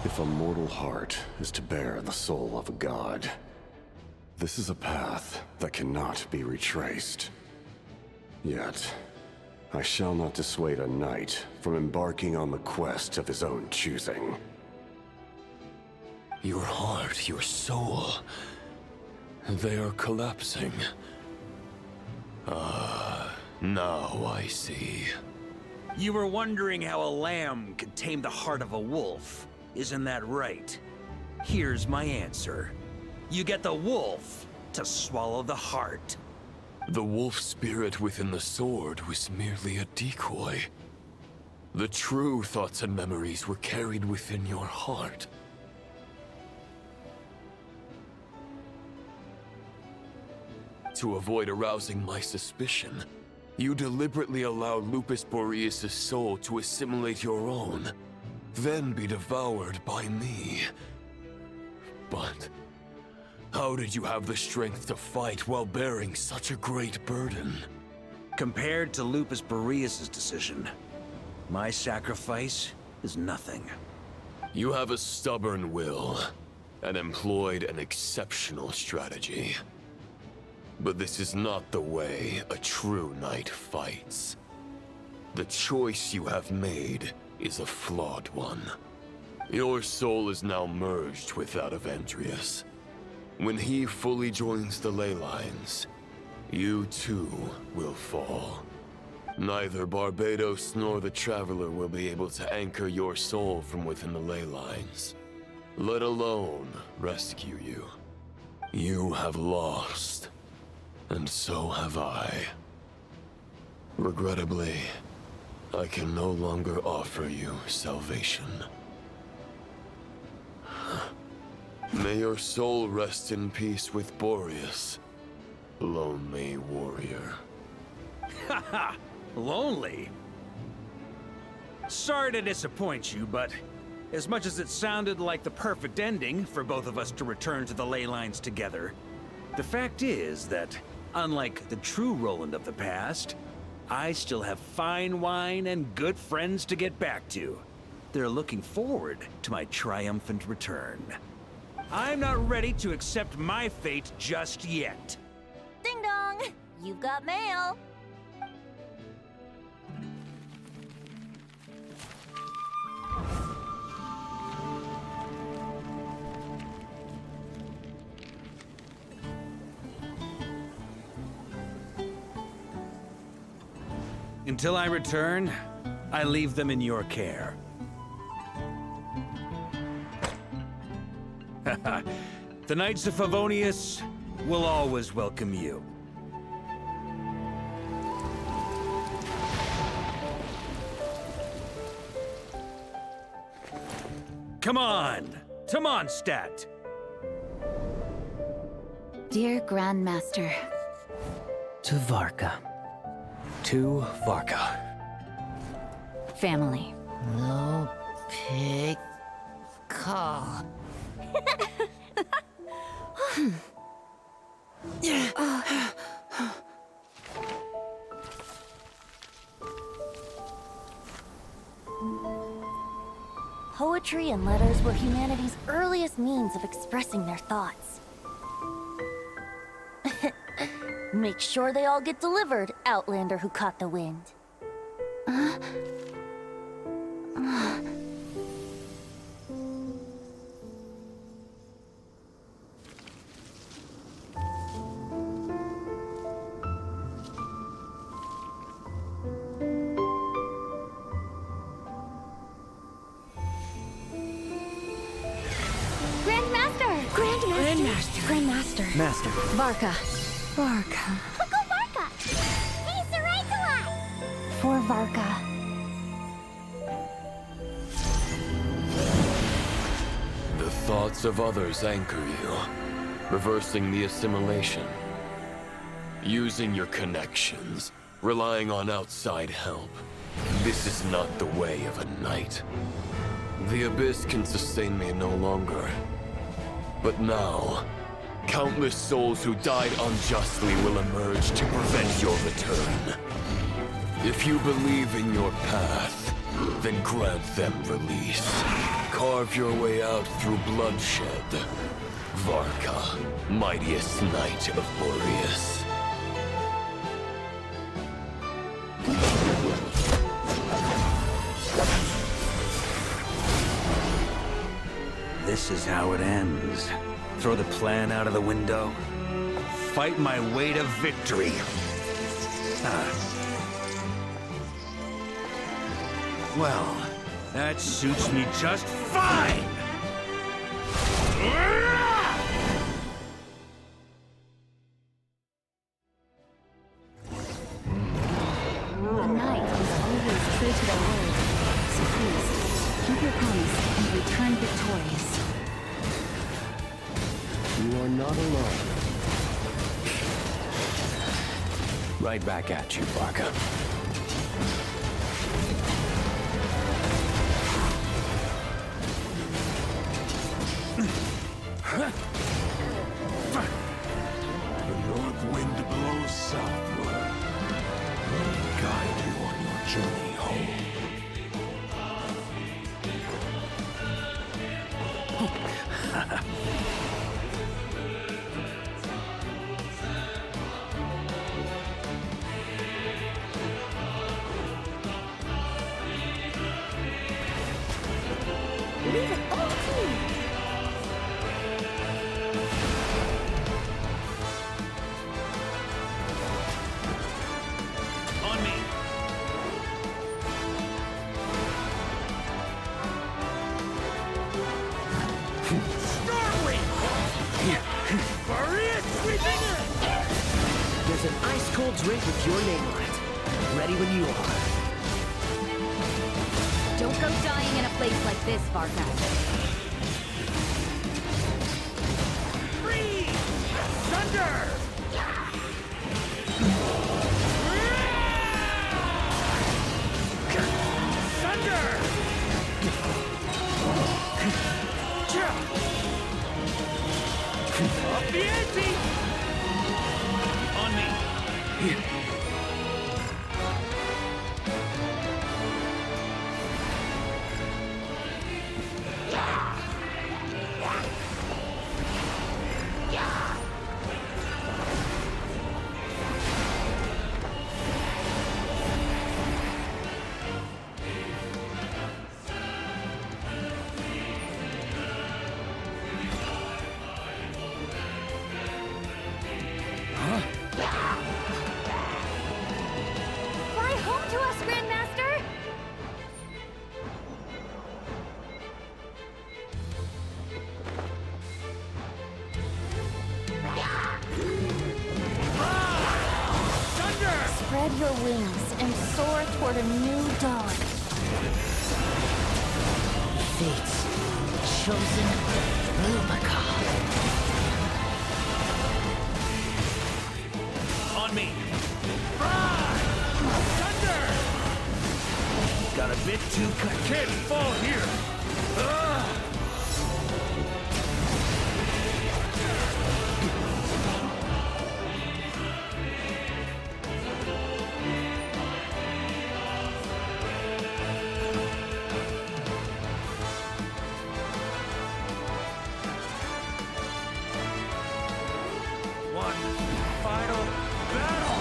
If a mortal heart is to bear the soul of a god, this is a path that cannot be retraced. Yet, I shall not dissuade a knight from embarking on the quest of his own choosing. Your heart, your soul, they are collapsing. Now I see. You were wondering how a lamb could tame the heart of a wolf, isn't that right? Here's my answer. You get the wolf to swallow the heart. The wolf spirit within the sword was merely a decoy. The true thoughts and memories were carried within your heart. To avoid arousing my suspicion, you deliberately allowed Lupus Boreas' soul to assimilate your own, then be devoured by me. But how did you have the strength to fight while bearing such a great burden? Compared to Lupus Boreas' decision, my sacrifice is nothing. You have a stubborn will, and employed an exceptional strategy. But this is not the way a true knight fights. The choice you have made is a flawed one. Your soul is now merged with that of Andreas. When he fully joins the ley lines, you too will fall. Neither Barbados nor the Traveler will be able to anchor your soul from within the ley lines, let alone rescue you. You have lost, and so have I. Regrettably, I can no longer offer you salvation. May your soul rest in peace with Boreas, lonely warrior. Haha, lonely? Sorry to disappoint you, but as much as it sounded like the perfect ending for both of us to return to the ley lines together, the fact is that, unlike the true Roland of the past, I still have fine wine and good friends to get back to. They're looking forward to my triumphant return. I'm not ready to accept my fate just yet. Ding dong! You've got mail! Until I return, I leave them in your care. The Knights of Favonius will always welcome you. Come on! To Mondstadt! Dear Grandmaster. To Varka. To Varka. Family. No pig call. Poetry and letters were humanity's earliest means of expressing their thoughts. Make sure they all get delivered, Outlander who caught the wind. Grandmaster. Master. Varka. Go Varka! He's the right to us! For Varka. The thoughts of others anchor you, reversing the assimilation. Using your connections, relying on outside help. This is not the way of a knight. The Abyss can sustain me no longer. But now, countless souls who died unjustly will emerge to prevent your return. If you believe in your path, Then grant them release. Carve your way out through bloodshed. Varka, mightiest knight of Boreas. This is how it ends. Throw the plan out of the window. Fight my way to victory. Well, that suits me just fine! A knight is always true to their word. So please, keep your promise and return victorious. You are not alone. Right back at you, Varka. The north wind blows southward. Let it guide you on your journey home. Leave it all to me. On me. Starwind! Boreas sweeping in! There's an ice-cold drink with your name on it. Ready when you are. Don't go dying in a place like this, Varka. Freeze! Thunder! Thunder! Up the ante! On me. Fly home to us, Grandmaster! Spread your wings and soar toward a new dawn. Fate's chosen Rubicon. On me. Fry! Thunder! Got a bit too cut. Can't fall here. Ugh! One final battle!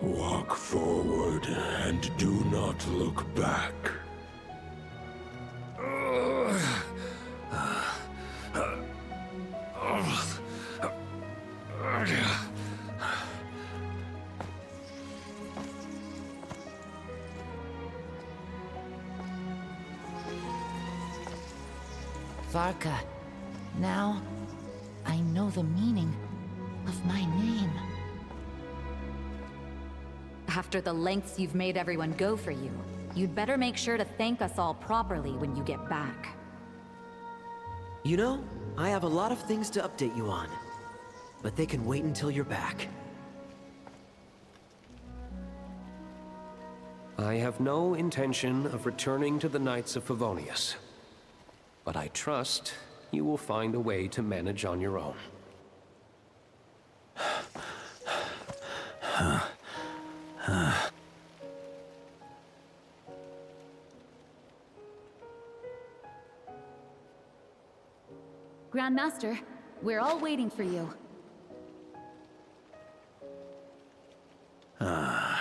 Walk forward and do not look back. Varka, now I know the meaning of my name. After the lengths you've made everyone go for you, you'd better make sure to thank us all properly when you get back. You know, I have a lot of things to update you on. But they can wait until you're back. I have no intention of returning to the Knights of Favonius. But I trust you will find a way to manage on your own. Grandmaster, we're all waiting for you. Oh.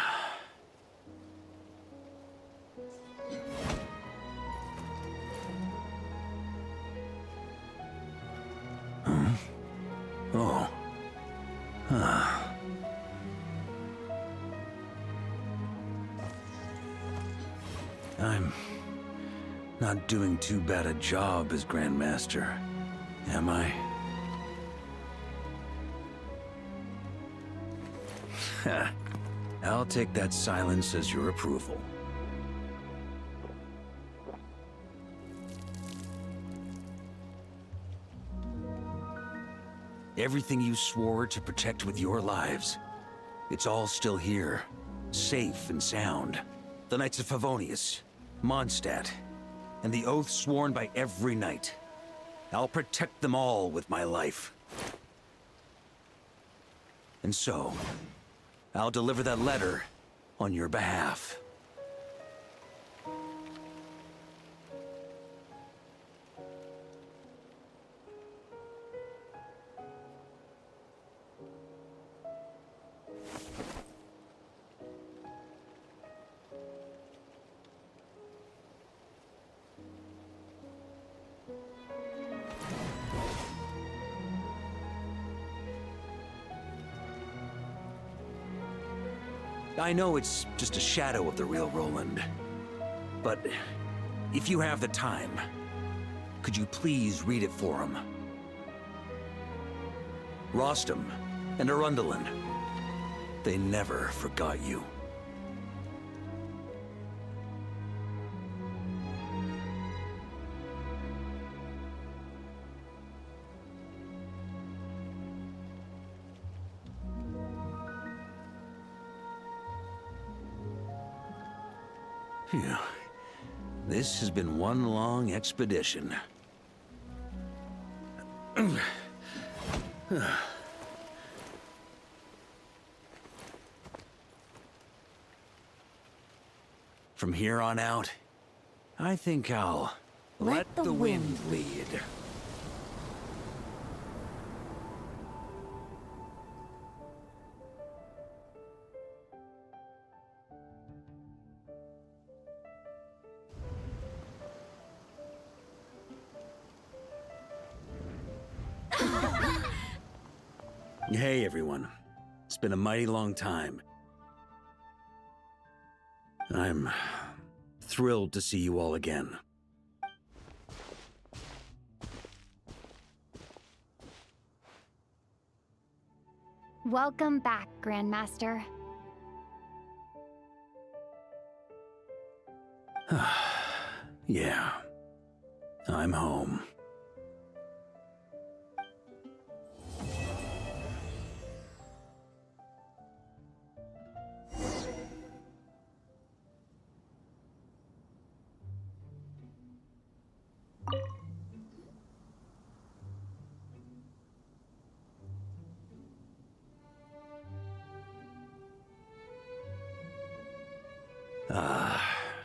I'm not doing too bad a job as Grandmaster, am I? I'll take that silence as your approval. Everything you swore to protect with your lives, it's all still here, safe and sound. The Knights of Favonius, Mondstadt, and the oath sworn by every knight. I'll protect them all with my life. And so, I'll deliver that letter on your behalf. I know it's just a shadow of the real Roland, but if you have the time, could you please read it for him? Rostam and Arundelen, they never forgot you. Phew. This has been one long expedition. From here on out, I think I'll let the wind lead. Hey everyone, it's been a mighty long time. I'm thrilled to see you all again. Welcome back, Grandmaster. Yeah, I'm home.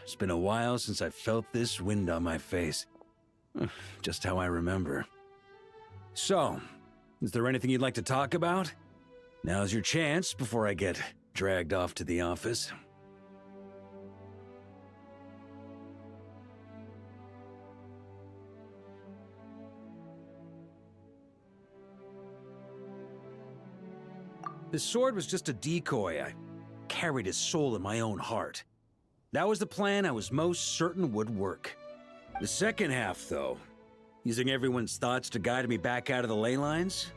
It's been a while since I felt this wind on my face. Just how I remember. So, is there anything you'd like to talk about? Now's your chance before I get dragged off to the office. The sword was just a decoy. I carried his soul in my own heart. That was the plan I was most certain would work. The second half, though, using everyone's thoughts to guide me back out of the ley lines,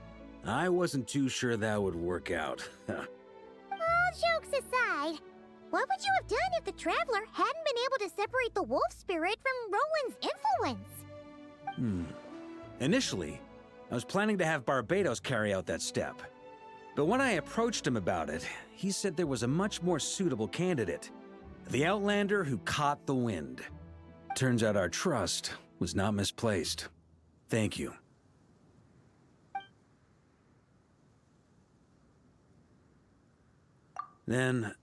I wasn't too sure that would work out. All jokes aside, What would you have done if the Traveler hadn't been able to separate the wolf spirit from Roland's influence? Initially, I was planning to have Barbatos carry out that step. But when I approached him about it, he said there was a much more suitable candidate. The Outlander who caught the wind. Turns out our trust was not misplaced. Thank you. Then,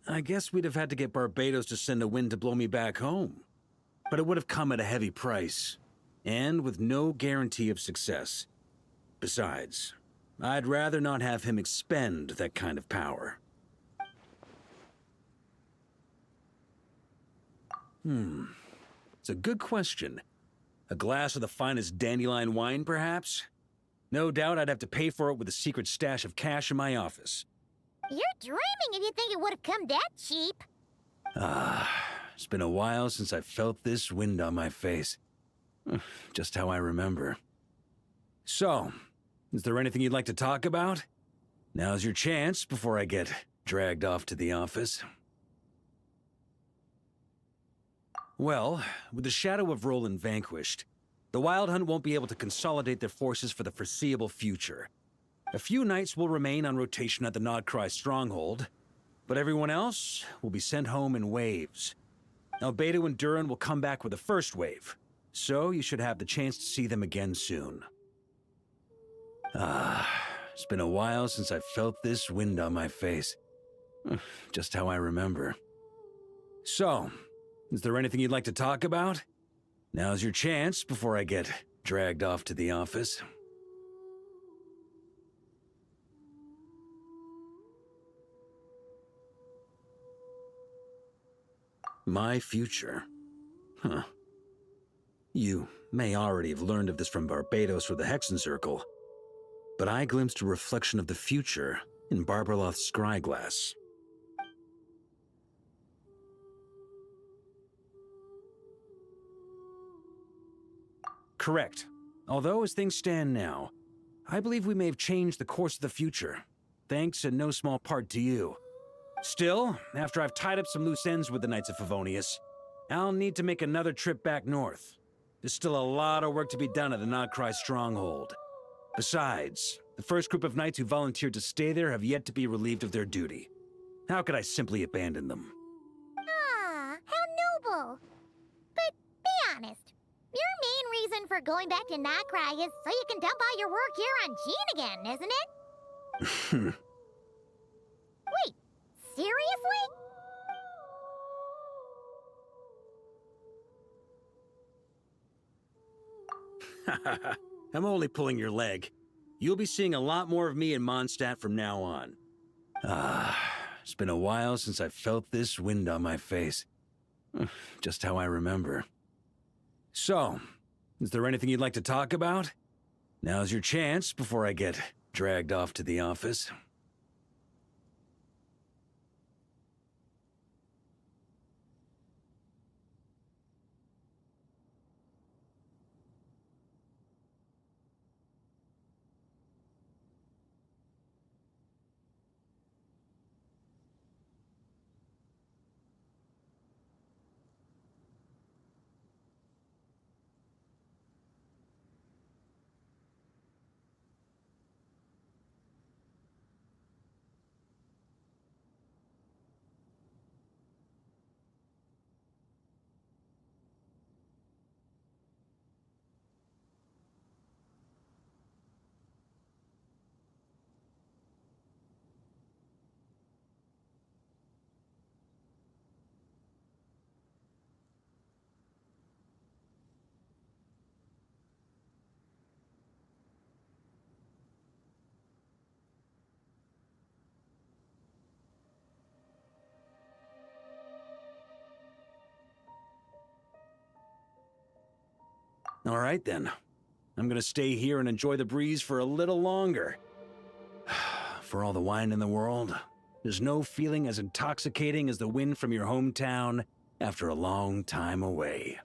I guess we'd have had to get Barbatos to send a wind to blow me back home. But it would have come at a heavy price, and with no guarantee of success. Besides, I'd rather not have him expend that kind of power. It's a good question. A glass of the finest dandelion wine, perhaps? No doubt I'd have to pay for it with a secret stash of cash in my office. You're dreaming if you think it would have come that cheap. It's been a while since I felt this wind on my face. Just how I remember. So, is there anything you'd like to talk about? Now's your chance before I get dragged off to the office. Well, with the shadow of Roland vanquished, the Wild Hunt won't be able to consolidate their forces for the foreseeable future. A few knights will remain on rotation at the Nodcry stronghold, but everyone else will be sent home in waves. Albedo and Duran will come back with the first wave, so you should have the chance to see them again soon. It's been a while since I felt this wind on my face. Just how I remember. So, is there anything you'd like to talk about? Now's your chance before I get dragged off to the office. My future? Huh. You may already have learned of this from Barbatos or the Hexen Circle, but I glimpsed a reflection of the future in Barbarloth's scryglass. Correct. Although, as things stand now, I believe we may have changed the course of the future, thanks in no small part to you. Still, after I've tied up some loose ends with the Knights of Favonius, I'll need to make another trip back north. There's still a lot of work to be done at the Nodcry stronghold. Besides, the first group of knights who volunteered to stay there have yet to be relieved of their duty. How could I simply abandon them? How noble. But be honest, your main reason for going back to Nodcry is so you can dump all your work here on Jean again, isn't it? Wait, seriously? I'm only pulling your leg. You'll be seeing a lot more of me in Mondstadt from now on. It's been a while since I felt this wind on my face. Just how I remember. So, is there anything you'd like to talk about? Now's your chance before I get dragged off to the office. All right, then. I'm gonna stay here and enjoy the breeze for a little longer. For all the wine in the world, there's no feeling as intoxicating as the wind from your hometown after a long time away.